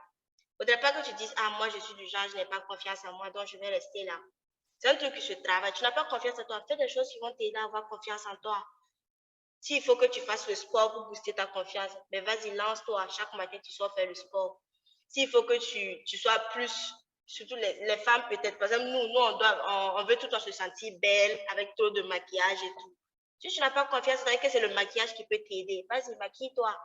Il ne faudrait pas que tu dises, ah, moi, je suis du genre, je n'ai pas confiance en moi, donc je vais rester là. C'est un truc qui se travaille. Tu n'as pas confiance en toi. Fais des choses qui vont t'aider à avoir confiance en toi. S'il faut que tu fasses le sport pour booster ta confiance, mais vas-y, lance-toi. Chaque matin, tu sors faire le sport. S'il faut que tu sois plus, surtout les femmes peut-être, par exemple, nous on veut tout le temps se sentir belle avec trop de maquillage et tout. Si tu n'as pas confiance, c'est que c'est le maquillage qui peut t'aider. Vas-y, maquille-toi.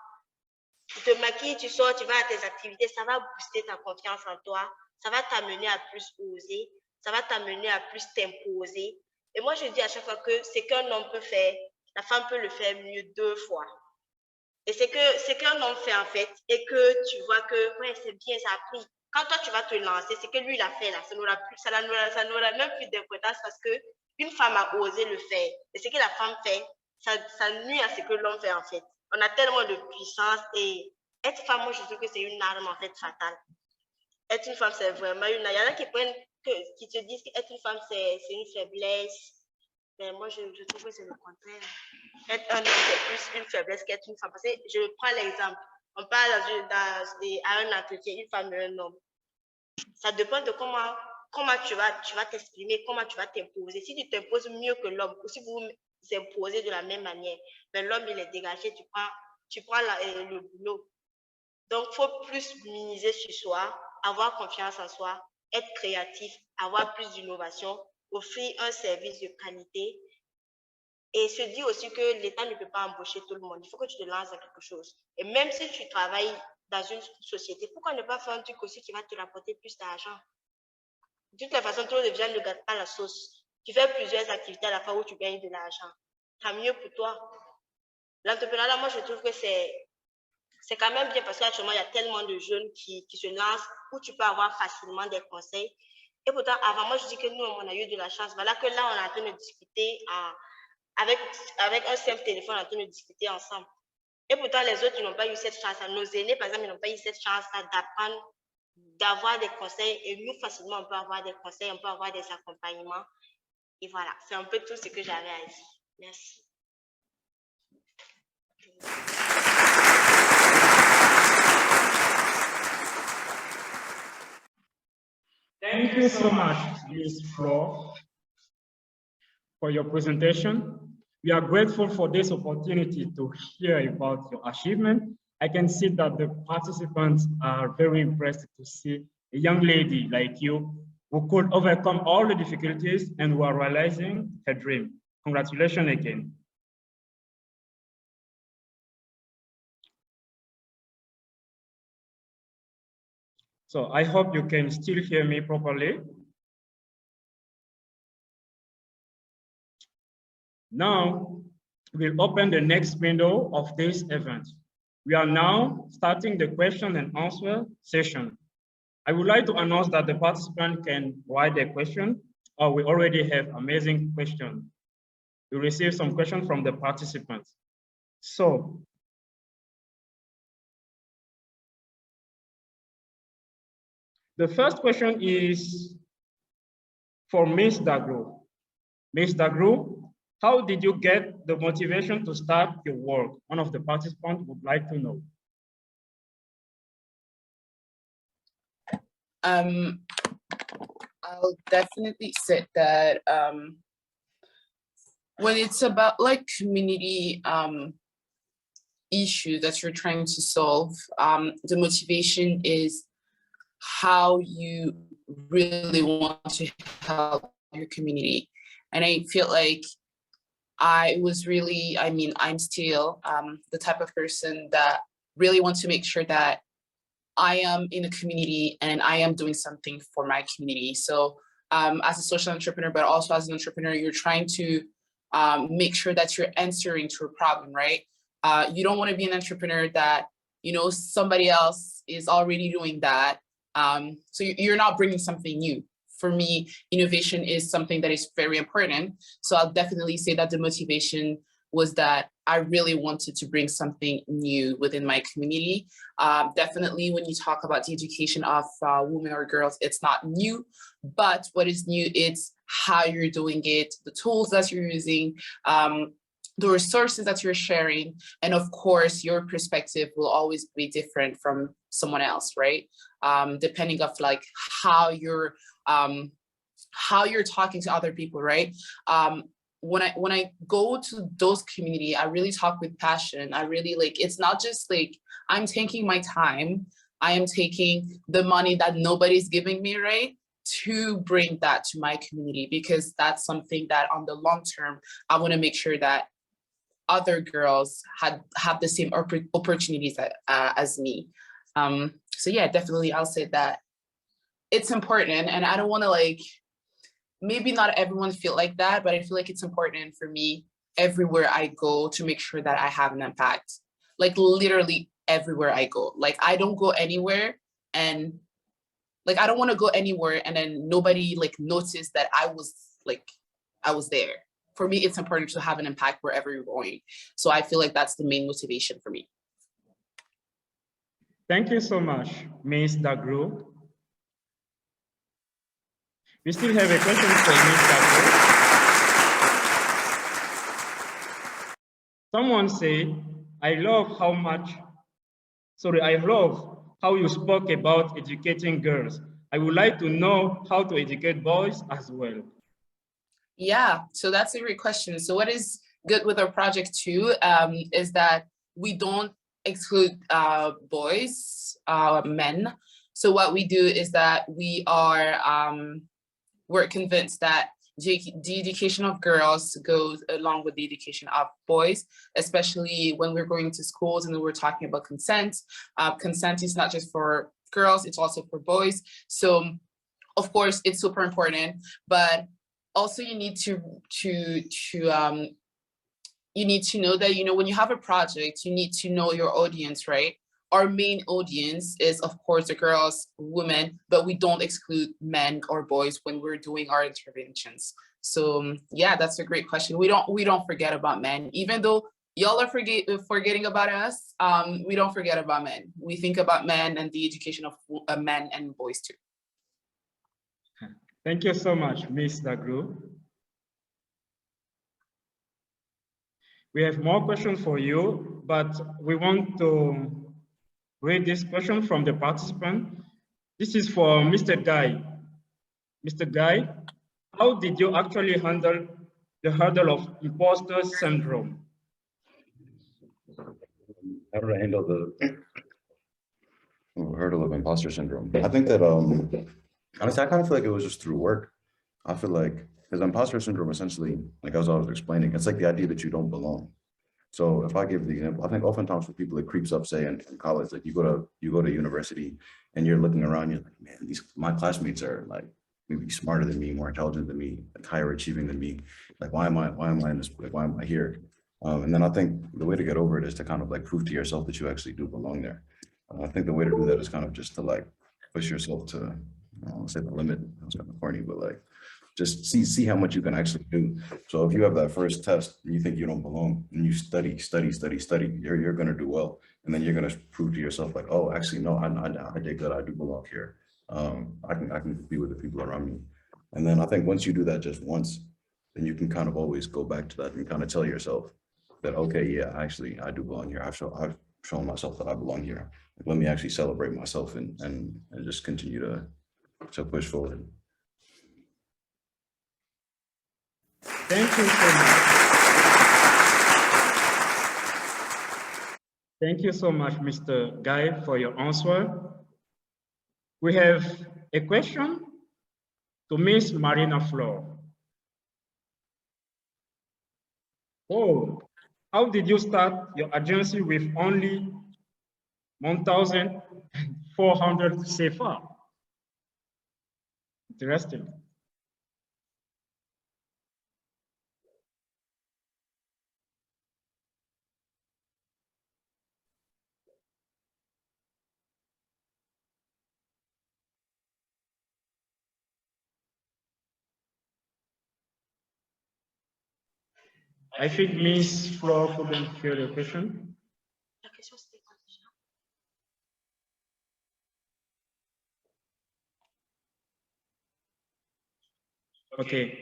Tu te maquilles, tu sors, tu vas à tes activités, ça va booster ta confiance en toi. Ça va t'amener à plus oser. Ça va t'amener à plus t'imposer. Et moi, je dis à chaque fois que ce qu'un homme peut faire, la femme peut le faire mieux 2 fois. Et c'est qu'un homme fait en fait, et que tu vois que ouais, c'est bien, ça a pris. Quand toi tu vas te lancer, c'est que lui il a fait là, ça n'aura même plus d'importance parce que une femme a osé le faire. Et ce que la femme fait, ça nuit à ce que l'homme fait en fait. On a tellement de puissance et être femme, moi je trouve que c'est une arme en fait fatale. Être une femme, c'est vraiment une arme. Il y en a qui te disent qu'être une femme, c'est une faiblesse. Mais moi, je trouve que c'est le contraire. Être un homme, c'est plus une faiblesse qu'être une femme. Parce que je prends l'exemple. On parle à un entretien, une femme et un homme. Ça dépend de comment tu vas t'exprimer, comment tu vas t'imposer. Si tu t'imposes mieux que l'homme, ou si vous vous imposez de la même manière, mais l'homme, il est dégagé, tu prends le boulot. Donc, il faut plus minimiser sur soi, avoir confiance en soi, être créatif, avoir plus d'innovation, offrir un service de qualité et se dire aussi que l'État ne peut pas embaucher tout le monde. Il faut que tu te lances dans quelque chose. Et même si tu travailles dans une société, pourquoi ne pas faire un truc aussi qui va te rapporter plus d'argent? De toute façon, trop de gens ne gâtent pas la sauce. Tu fais plusieurs activités à la fois où tu gagnes de l'argent. Tant mieux pour toi. L'entrepreneuriat, moi, je trouve que c'est quand même bien parce qu'actuellement, il y a tellement de jeunes qui se lancent où tu peux avoir facilement des conseils. Et pourtant, avant, moi, je dis que nous, on a eu de la chance. Voilà que là, on est en train de discuter avec un simple téléphone, on est en train de discuter ensemble. Et pourtant, les autres, ils n'ont pas eu cette chance. Nos aînés, par exemple, ils n'ont pas eu cette chance d'apprendre, d'avoir des conseils. Et nous, facilement, on peut avoir des conseils, on peut avoir des accompagnements. Et voilà, c'est un peu tout ce que j'avais à dire. Merci. Thank you so much, Ms. Flo, for your presentation. We are grateful for this opportunity to hear about your achievement. I can see that the participants are very impressed to see a young lady like you who could overcome all the difficulties and who are realizing her dream. Congratulations again. So I hope you can still hear me properly. Now, we'll open the next window of this event. We are now starting the question and answer session. I would like to announce that the participant can write their question, or we already have amazing questions. We received some questions from the participants. So, the first question is for Ms. Dagro. Ms. Dagro, how did you get the motivation to start your work? One of the participants would like to know. I'll definitely say that when it's about like community issues that you're trying to solve, the motivation is how you really want to help your community. And I feel like I'm still the type of person that really wants to make sure that I am in a community and I am doing something for my community. So as a social entrepreneur, but also as an entrepreneur, you're trying to make sure that you're answering to a problem, right? You don't want to be an entrepreneur that, somebody else is already doing that. So you're not bringing something new. For me, innovation is something that is very important. So I'll definitely say that the motivation was that I really wanted to bring something new within my community. Definitely when you talk about the education of women or girls, it's not new, but what is new, it's how you're doing it, the tools that you're using, the resources that you're sharing, and of course, your perspective will always be different from someone else, right? Depending of like how you're talking to other people, right? When I go to those community, I really talk with passion. I really like, it's not just like I'm taking my time, I am taking the money that nobody's giving me, right? To bring that to my community, because that's something that on the long term, I want to make sure that other girls have the same opportunities as me. So yeah, definitely I'll say that it's important, and I don't want to like, maybe not everyone feel like that, but I feel like it's important for me everywhere I go to make sure that I have an impact. Like literally everywhere I go. Like I don't go anywhere and like I don't want to go anywhere and then nobody like noticed that I was there. For me, it's important to have an impact wherever you're going. So I feel like that's the main motivation for me. Thank you so much, Ms. Dagro. We still have a question for Ms. Dagro. Someone say, I love how you spoke about educating girls. I would like to know how to educate boys as well. Yeah, so that's a great question. So what is good with our project too is that we don't exclude boys, men. So what we do is that we're convinced that the education of girls goes along with the education of boys, especially when we're going to schools and we're talking about consent. Consent is not just for girls, it's also for boys. So of course it's super important, but also you need to know that, you know, when you have a project, you need to know your audience, right? Our main audience is of course the girls, women, but we don't exclude men or boys when we're doing our interventions. So yeah, that's a great question. We don't forget about men, even though y'all are forgetting about us. We don't forget about men. We think about men and the education of men and boys too. Thank you so much, Ms. Dagro. We have more questions for you, but we want to read this question from the participant. This is for Mr. Guy. Mr. Guy, how did you actually handle the hurdle of imposter syndrome? How did I handle the hurdle of imposter syndrome? I think that honestly, I kind of feel like it was just through work. I feel like because imposter syndrome essentially, like as I was explaining, it's like the idea that you don't belong. So if I give the example, I think oftentimes for people it creeps up, say in college, like you go to university and you're looking around, you're like, man, my classmates are like maybe smarter than me, more intelligent than me, like higher achieving than me. Like why am I in this? Like why am I here? And then I think the way to get over it is to kind of like prove to yourself that you actually do belong there. I think the way to do that is kind of just to like push yourself to, I don't want to say the limit. That's kind of corny, but like just see how much you can actually do. So if you have that first test and you think you don't belong and you study, you're going to do well. And then you're going to prove to yourself like, oh, actually, no, I did good. I do belong here. I can be with the people around me. And then I think once you do that just once, then you can kind of always go back to that and kind of tell yourself that, okay, yeah, actually, I do belong here. I've shown myself that I belong here. Let me actually celebrate myself and just continue to push forward. Thank you so much. Thank you so much, Mr. Guy, for your answer. We have a question to Miss Marina Flor. Oh, how did you start your agency with only 1,400 CFA? Interesting. I think Miss Flor couldn't hear the question. La question c'était quoi déjà? Okay.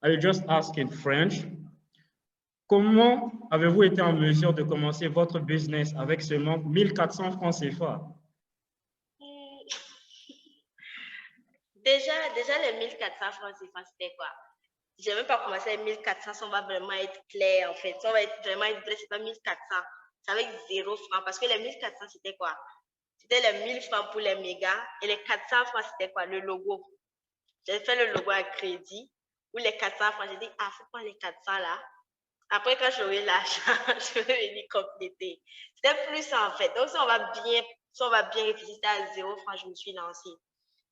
I will just ask in French. Comment avez-vous été en mesure de commencer votre business avec seulement 1400 francs CFA? Déjà, les 1400 francs CFA, c'était quoi? Je n'ai même pas commencé avec 1400, ça va vraiment être clair en fait. Ça va être vraiment être clair, c'est pas 1400. C'est avec 0 francs. Parce que les 1400, c'était quoi? C'était les 1000 francs pour les mégas. Et les 400 francs, c'était quoi? Le logo. J'ai fait le logo à crédit. Ou les 400 francs, j'ai dit, ah, faut prendre les 400 là. Après, quand j'aurai l'argent, je vais venir compléter. C'était plus ça en fait. Donc, si on va bien réfléchir, c'était à 0 francs, je me suis lancée.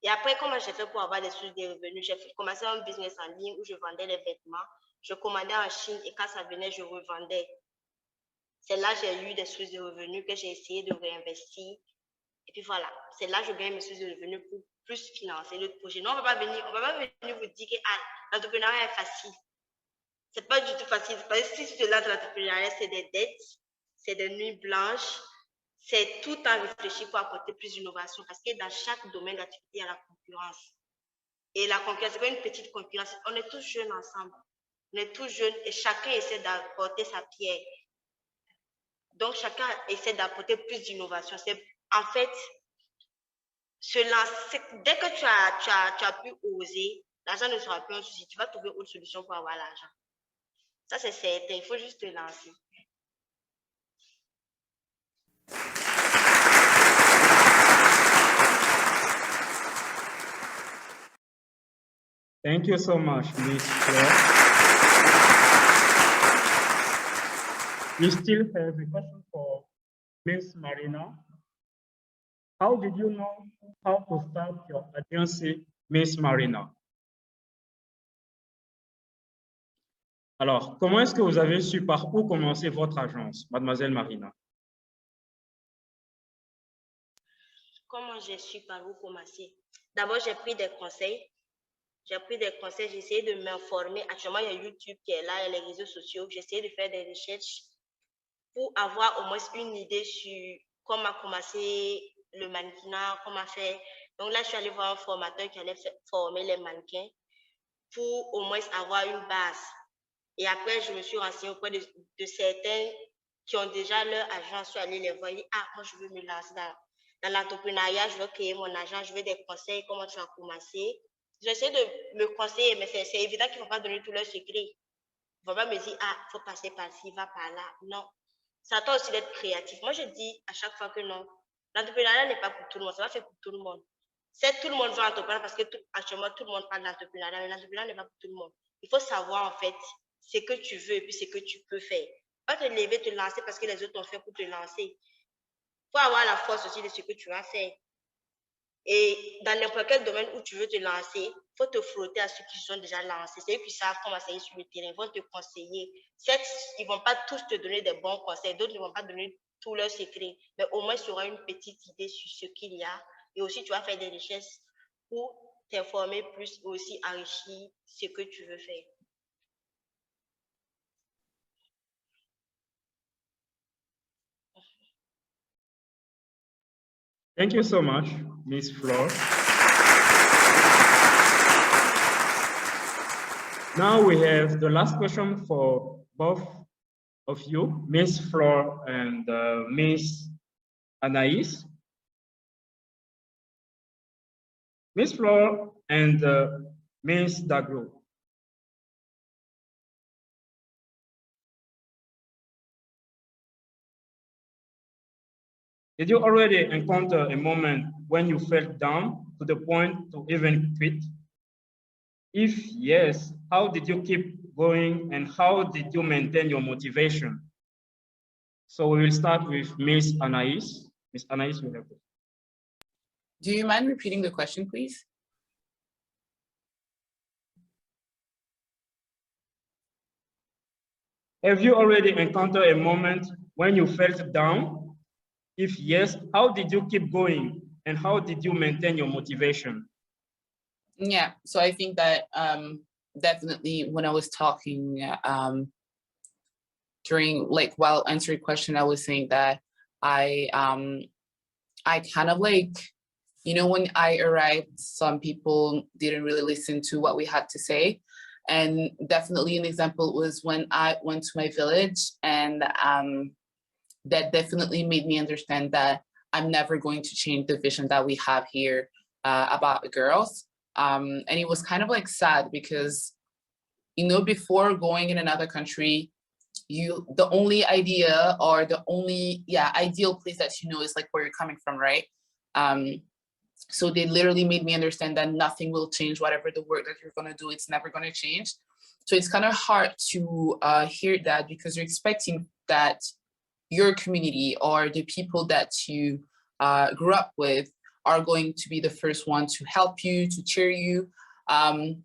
Et après, comment j'ai fait pour avoir des sources de revenus? J'ai commencé un business en ligne où je vendais les vêtements. Je commandais en Chine et quand ça venait, je revendais. C'est là que j'ai eu des sources de revenus que j'ai essayé de réinvestir. Et puis voilà, c'est là que je gagne mes sources de revenus pour plus financer le projet. Non, on ne va pas venir vous dire que l'entrepreneuriat est facile. Ce n'est pas du tout facile. Parce que si tu te lances dans l'entrepreneuriat, c'est des dettes, c'est des nuits blanches, c'est tout en réfléchir pour apporter plus d'innovation. Parce que dans chaque domaine d'activité, il y a la concurrence. Et la concurrence, ce n'est pas une petite concurrence. On est tous jeunes ensemble. On est tous jeunes et chacun essaie d'apporter sa pierre. Donc, chacun essaie d'apporter plus d'innovation. C'est en fait, se lancer, dès que tu as pu oser, l'argent ne sera plus un souci. Tu vas trouver autre solution pour avoir l'argent. Ça, c'est certain. Il faut juste te lancer. Thank you so much, Ms. Fleur. We still have a question for Ms. Marina. How did you know how to start your agency, Ms. Marina? Alors, comment est-ce que vous avez su par où commencer votre agence, Mademoiselle Marina? Comment j'ai su par où commencer? D'abord, j'ai pris des conseils. J'ai essayé de m'informer. Actuellement, il y a YouTube qui est là, il y a les réseaux sociaux. J'ai essayé de faire des recherches pour avoir au moins une idée sur comment commencer le mannequinat, comment faire. Donc là, je suis allée voir un formateur qui allait former les mannequins pour au moins avoir une base. Et après, je me suis renseignée auprès de certains qui ont déjà leur agence. Je suis allée les voir et dire, ah, moi, je veux me lancer dans l'entrepreneuriat, je veux créer mon agence, je veux des conseils, comment tu vas commencer. J'essaie de me conseiller, mais c'est évident qu'ils ne vont pas donner tous leurs secrets. Ils ne vont pas me dire, ah, il faut passer par ci, va par là. Non. Ça doit aussi d'être créatif. Moi, je dis à chaque fois que non. L'entrepreneuriat n'est pas pour tout le monde. Ça va faire pour tout le monde. C'est tout le monde veut entreprendre parce que actuellement, tout le monde parle d'entrepreneuriat, mais l'entrepreneuriat n'est pas pour tout le monde. Il faut savoir, en fait, ce que tu veux et puis ce que tu peux faire. Pas te lever, te lancer parce que les autres ont fait pour te lancer. Il faut avoir la force aussi de ce que tu vas faire. Et dans n'importe quel domaine où tu veux te lancer, il faut te frotter à ceux qui sont déjà lancés. C'est eux qui savent comment essayer sur le terrain. Ils vont te conseiller. Certes, ils ne vont pas tous te donner des bons conseils. D'autres ne vont pas donner tous leurs secrets. Mais au moins, tu auras une petite idée sur ce qu'il y a. Et aussi, tu vas faire des recherches pour t'informer plus et aussi enrichir ce que tu veux faire. Thank you so much, Ms. Fleur. Now we have the last question for both of you, Ms. Fleur and Ms. Anaïs. Ms. Fleur and Ms. Daglo. Did you already encounter a moment when you felt down to the point to even quit? If yes, how did you keep going and how did you maintain your motivation? So we will start with Ms. Anaïs. Ms. Anaïs, you have it. Do you mind repeating the question, please? Have you already encountered a moment when you felt down? If yes, how did you keep going and how did you maintain your motivation? Yeah, so I think that definitely when I was talking during while answering question, I was saying that I kind of when I arrived, some people didn't really listen to what we had to say. And definitely an example was when I went to my village, and that definitely made me understand that I'm never going to change the vision that we have here about the girls. And it was kind of like sad because, you know, before going in another country, the only idea or the only ideal place that you know is like where you're coming from, right? So they literally made me understand that nothing will change. Whatever the work that you're going to do, it's never going to change. So it's kind of hard to hear that, because you're expecting that your community or the people that you grew up with are going to be the first one to help you, to cheer you.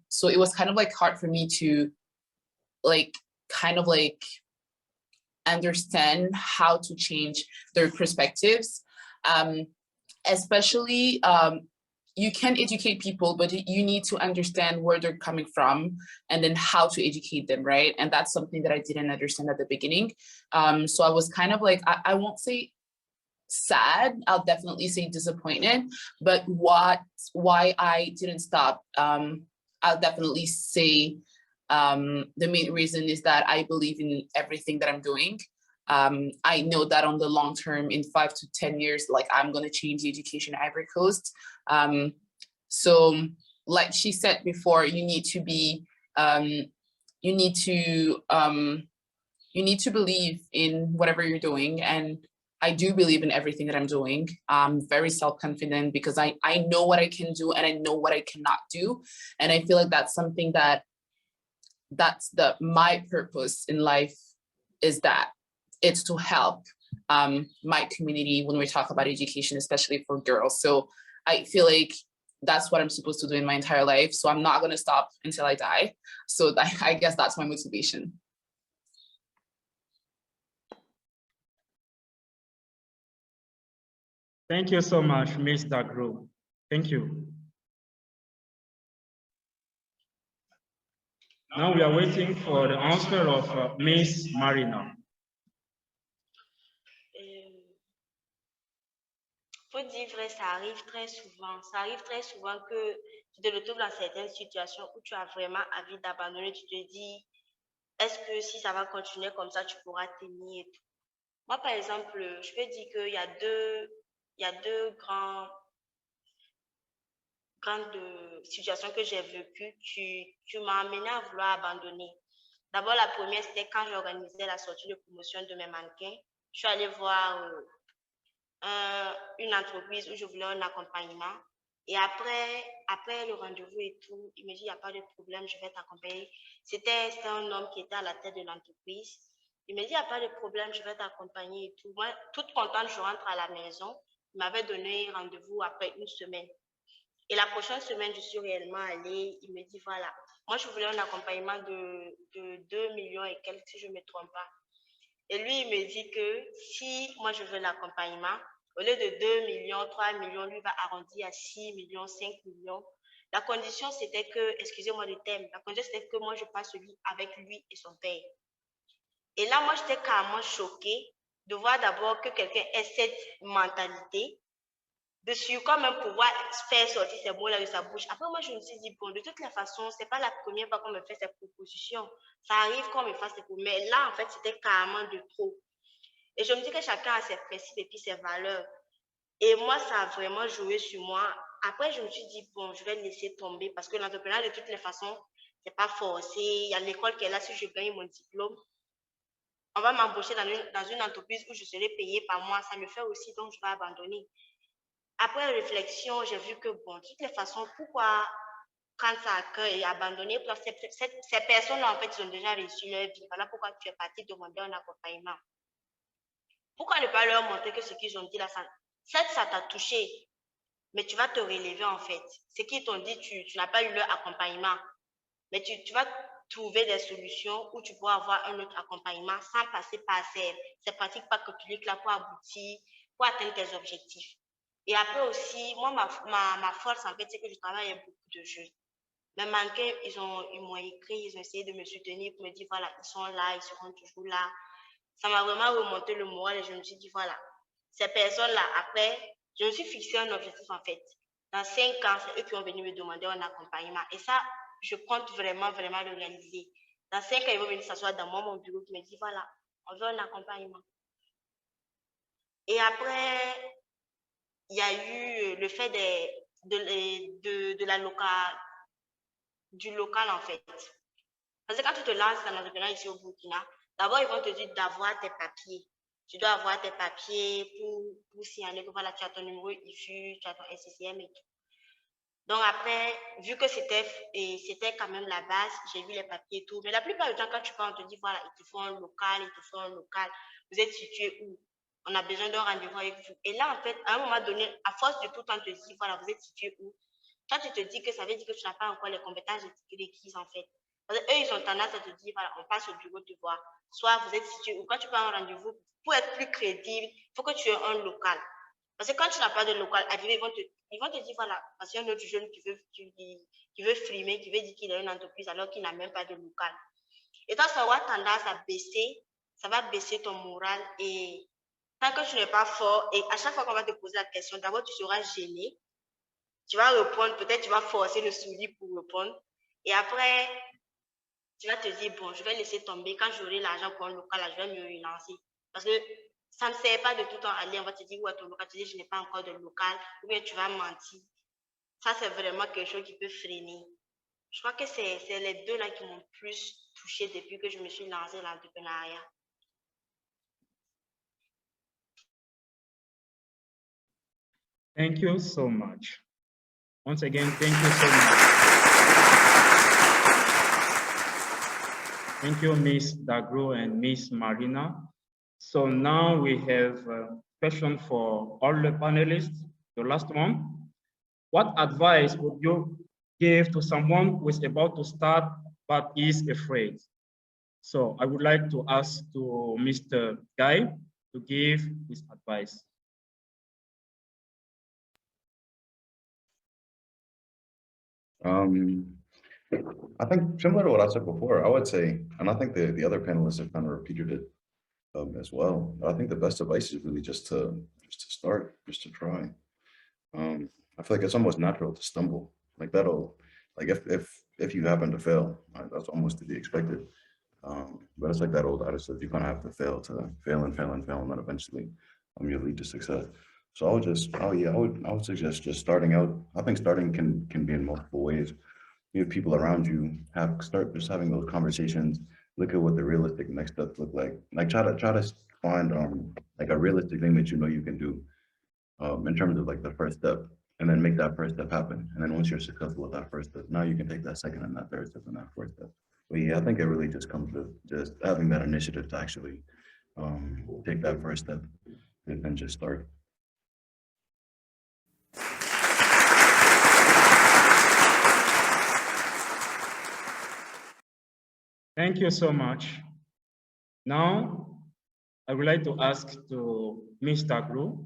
So it was kind of like hard for me to understand how to change their perspectives. Especially, you can educate people, but you need to understand where they're coming from and then how to educate them, right? And that's something that I didn't understand at the beginning. So I was kind of like, I won't say sad, I'll definitely say disappointed, but why I didn't stop, I'll definitely say the main reason is that I believe in everything that I'm doing. I know that on the long term, in 5 to 10 years, like I'm going to change the education in Ivory Coast. So like she said before, you need to be, you need to believe in whatever you're doing. And I do believe in everything that I'm doing. I'm very self-confident because I know what I can do and I know what I cannot do. And I feel like that's something my purpose in life is that it's to help my community when we talk about education, especially for girls. So I feel like that's what I'm supposed to do in my entire life. So I'm not going to stop until I die. So I guess that's my motivation. Thank you so much, Ms. Dagro. Thank you. Now we are waiting for the answer of Ms. Marina. Faut dire vrai, ça arrive très souvent. Ça arrive très souvent que tu te retrouves dans certaines situations où tu as vraiment envie d'abandonner. Tu te dis, est-ce que si ça va continuer comme ça, tu pourras tenir et tout. Moi, par exemple, je peux dire qu'il y a deux grandes situations que j'ai vécues. Tu m'as amené à vouloir abandonner. D'abord, la première, c'était quand j'organisais la sortie de promotion de mes mannequins. Je suis allée voir une entreprise où je voulais un accompagnement. Et après le rendez-vous et tout, il me dit, il n'y a pas de problème, je vais t'accompagner. C'était un homme qui était à la tête de l'entreprise. Il me dit, il n'y a pas de problème, je vais t'accompagner et tout. Moi, toute contente, je rentre à la maison. Il m'avait donné rendez-vous après une semaine. Et la prochaine semaine, je suis réellement allée. Il me dit, voilà, moi, je voulais un accompagnement de 2 millions et quelques, si je ne me trompe pas. Et lui, il me dit que si moi, je veux l'accompagnement, au lieu de 2 millions, 3 millions, lui va arrondir à 6 millions, 5 millions. La condition, c'était que, excusez-moi le thème, la condition, c'était que moi, je passe lui avec lui et son père. Et là, moi, j'étais carrément choquée de voir d'abord que quelqu'un ait cette mentalité de suivre quand même pouvoir faire sortir ces mots-là de sa bouche. Après, moi, je me suis dit, bon, de toutes les façons, ce n'est pas la première fois qu'on me fait cette proposition. Ça arrive qu'on me fasse ces propositions. Mais là, en fait, c'était carrément de trop. Et je me dis que chacun a ses principes et puis ses valeurs. Et moi, ça a vraiment joué sur moi. Après, je me suis dit, bon, je vais laisser tomber parce que l'entrepreneuriat, de toutes les façons, ce n'est pas forcé. Il y a l'école qui est là. Si je gagne mon diplôme, on va m'embaucher dans une entreprise où je serai payée par mois. Ça me fait aussi, donc je vais abandonner. Après réflexion, j'ai vu que, bon, de toutes les façons, pourquoi prendre ça à cœur et abandonner? Ces personnes-là, en fait, ils ont déjà réussi leur vie. Voilà pourquoi tu es parti demander un accompagnement. Pourquoi ne pas leur montrer que ce qu'ils ont dit là, ça t'a touché, mais tu vas te relever, en fait. Ce qu'ils t'ont dit, tu n'as pas eu leur accompagnement, mais tu vas trouver des solutions où tu pourras avoir un autre accompagnement sans passer par ces pratiques pas calculées là pour aboutir, pour atteindre tes objectifs. Et après aussi, moi, ma force, en fait, c'est que je travaille avec beaucoup de jeunes. Mes mannequins, ils m'ont écrit, ils ont essayé de me soutenir pour me dire, voilà, ils sont là, ils seront toujours là. Ça m'a vraiment remonté le moral et je me suis dit, voilà, ces personnes-là, après, je me suis fixé un objectif, en fait. Dans 5 ans, c'est eux qui vont venir me demander un accompagnement. Et ça, je compte vraiment, vraiment le réaliser. Dans 5 ans, ils vont venir s'asseoir dans mon bureau qui me dit, voilà, on veut un accompagnement. Et après, il y a eu le fait du local, en fait. Parce que quand tu te lances dans l'entrepreneuriat ici au Burkina, d'abord, ils vont te dire d'avoir tes papiers. Tu dois avoir tes papiers pour signaler que voilà, tu as ton numéro IFU, tu as ton SCCM et tout. Donc après, vu que c'était quand même la base, j'ai vu les papiers et tout. Mais la plupart du temps, quand tu parles, on te dit, voilà, il te faut un local, il te faut un local. Vous êtes situé où? On a besoin d'un rendez-vous avec vous. Et là, en fait, à un moment donné, à force de tout temps te dire, voilà, vous êtes situé où? Toi, tu te dis que ça veut dire que tu n'as pas encore les compétences requises, en fait. Parce qu'eux, ils ont tendance à te dire, voilà, on passe au bureau te voir. Soit vous êtes situé où? Quand tu prends un rendez-vous, pour être plus crédible, il faut que tu aies un local. Parce que quand tu n'as pas de local, ils vont te dire, voilà, parce qu'il y a un autre jeune qui veut frimer, qui veut dire qu'il a une entreprise alors qu'il n'a même pas de local. Et toi, ça aura tendance à baisser, ça va baisser ton moral. Et tant que tu n'es pas fort, et à chaque fois qu'on va te poser la question, d'abord, tu seras gêné. Tu vas répondre, peut-être tu vas forcer le sourire pour répondre. Et après, tu vas te dire, bon, je vais laisser tomber. Quand j'aurai l'argent pour un local, je vais me relancer. Parce que ça ne sert pas de tout le temps aller. On va te dire, où est ton local? Tu dis, je n'ai pas encore de local. Ou bien tu vas mentir. Ça, c'est vraiment quelque chose qui peut freiner. Je crois que c'est les deux là qui m'ont plus touchée depuis que je me suis lancée dans l'entrepreneuriat. Thank you so much. Once again, thank you so much. Thank you, Ms. Dagro and Ms. Marina. So now we have a question for all the panelists, the last one. What advice would you give to someone who is about to start but is afraid? So I would like to ask to Mr. Guy to give his advice. I think similar to what I said before, I would say, and I think the other panelists have kind of repeated it as well. I think the best advice is really just to start, just to try. I feel like it's almost natural to stumble. Like if you happen to fail, that's almost to be expected. But it's like that old adage that you're gonna have to fail and fail, and then eventually you'll lead to success. So I would suggest just starting out. I think starting can be in multiple ways. You have people around you, start just having those conversations, look at what the realistic next steps look like. Like try to find like a realistic thing that you know you can do in terms of like the first step, and then make that first step happen. And then once you're successful with that first step, now you can take that second and that third step and that fourth step. But yeah, I think it really just comes with just having that initiative to actually take that first step and then just start. Thank you so much. Now, I would like to ask to Ms. Dagro.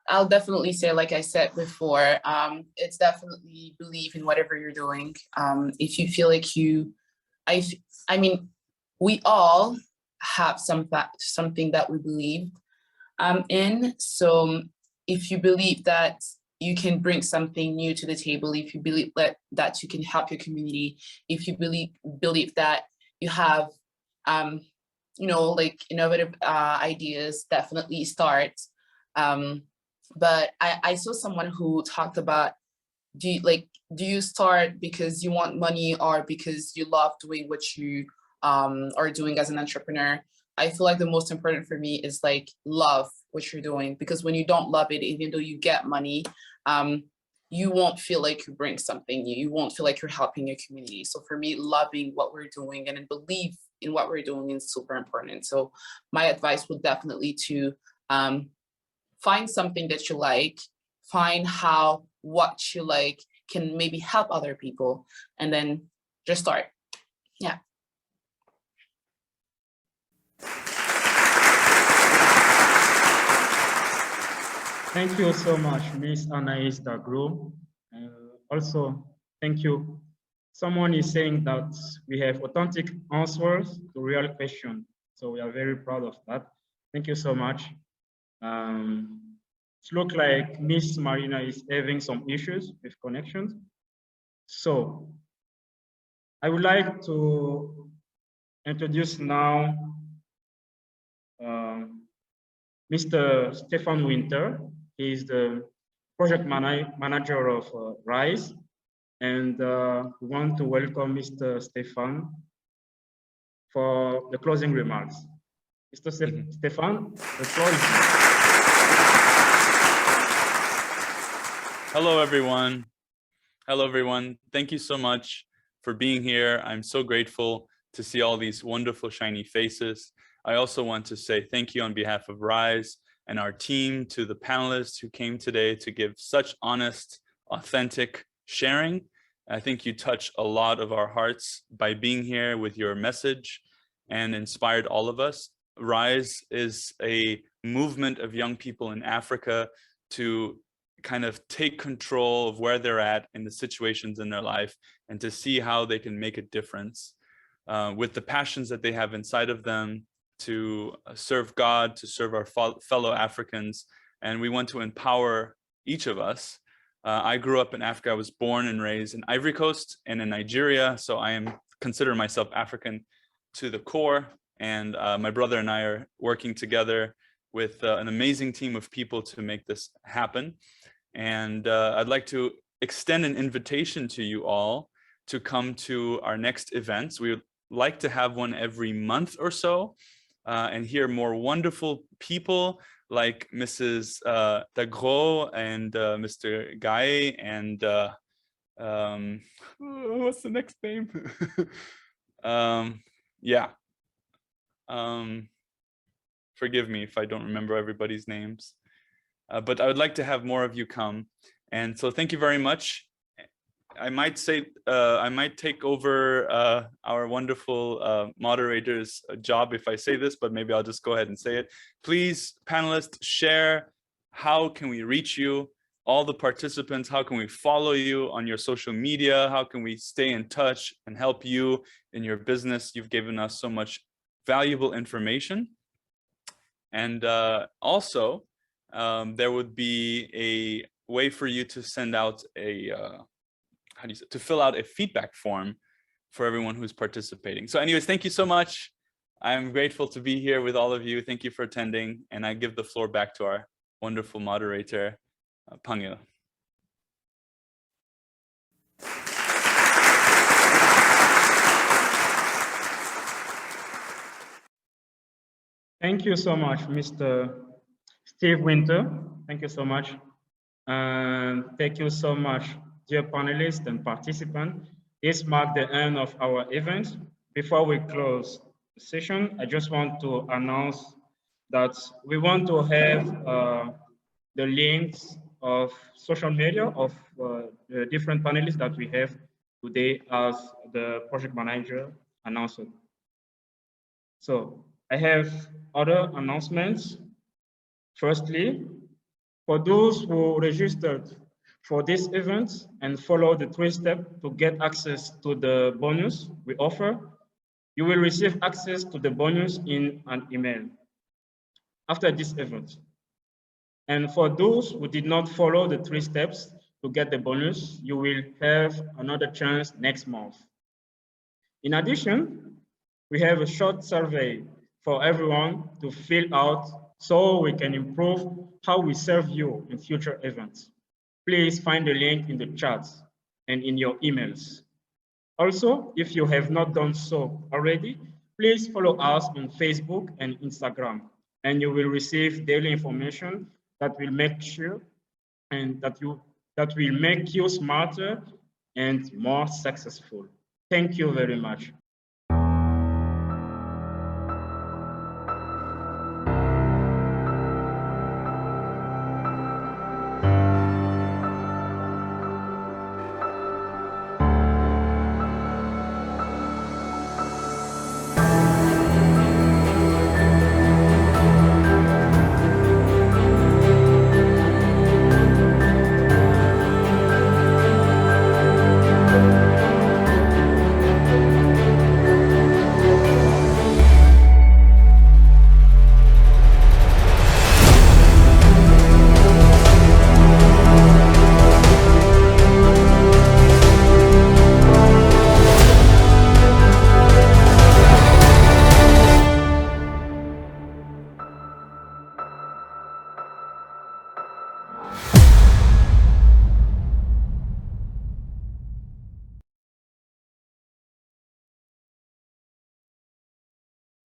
I'll definitely say, like I said before, it's definitely believe in whatever you're doing. If you feel like I mean, we all have something that we believe in. So if you believe that you can bring something new to the table, if you believe that you can help your community, if you believe that you have, like innovative ideas, definitely start. But I saw someone who talked about, do you start because you want money or because you love doing what you are doing as an entrepreneur? I feel like the most important for me is like love what you're doing, because when you don't love it, even though you get money, you won't feel like you bring something new. You won't feel like you're helping your community. So for me, loving what we're doing and believe in what we're doing is super important. So my advice would definitely to find something that you like, find how what you like can maybe help other people, and then just start. Yeah. Thank you so much, Ms. Anaïs Dagro. Also, thank you. Someone is saying that we have authentic answers to real questions. So we are very proud of that. Thank you so much. it looks like Miss Marina is having some issues with connections. So I would like to introduce now Mr. Stefan Winter. He is the project manager of RISE. And we want to welcome Mr. Stefan for the closing remarks. Mr. Stefan, the floor is yours. Hello, everyone. Hello, everyone. Thank you so much for being here. I'm so grateful to see all these wonderful, shiny faces. I also want to say thank you on behalf of RISE and our team to the panelists who came today to give such honest, authentic sharing. I think you touched a lot of our hearts by being here with your message and inspired all of us. RISE is a movement of young people in Africa to kind of take control of where they're at in the situations in their life and to see how they can make a difference with the passions that they have inside of them to serve God, to serve our fellow Africans. And we want to empower each of us. I grew up in Africa. I was born and raised in Ivory Coast and in Nigeria. So I consider myself African to the core. And my brother and I are working together with an amazing team of people to make this happen. And I'd like to extend an invitation to you all to come to our next events. We would like to have one every month or so and hear more wonderful people like Mrs. Dagro and Mr. Guy and what's the next name? Yeah. Forgive me if I don't remember everybody's names. But I would like to have more of you come. And so thank you very much. I might say, I might take over our wonderful moderator's job if I say this, but maybe I'll just go ahead and say it. Please, panelists, share how can we reach you, all the participants, how can we follow you on your social media, how can we stay in touch and help you in your business. You've given us so much valuable information. And also, there would be a way for you to send out a, to fill out a feedback form for everyone who's participating. So anyways, thank you so much. I'm grateful to be here with all of you. Thank you for attending. And I give the floor back to our wonderful moderator, Pangyo. Thank you so much, Mr. Steve Winter. Thank you so much. And thank you so much, dear panelists and participants. This marks the end of our event. Before we close the session, I just want to announce that we want to have the links of social media of the different panelists that we have today as the project manager announced. So I have other announcements. Firstly, for those who registered for this event and follow the 3 steps to get access to the bonus we offer, you will receive access to the bonus in an email after this event. And for those who did not follow the 3 steps to get the bonus, you will have another chance next month. In addition, we have a short survey for everyone to fill out so we can improve how we serve you in future events. Please find the link in the chat and in your emails. Also, if you have not done so already, please follow us on Facebook and Instagram, and you will receive daily information that will make sure and that will make you smarter and more successful. Thank you very much.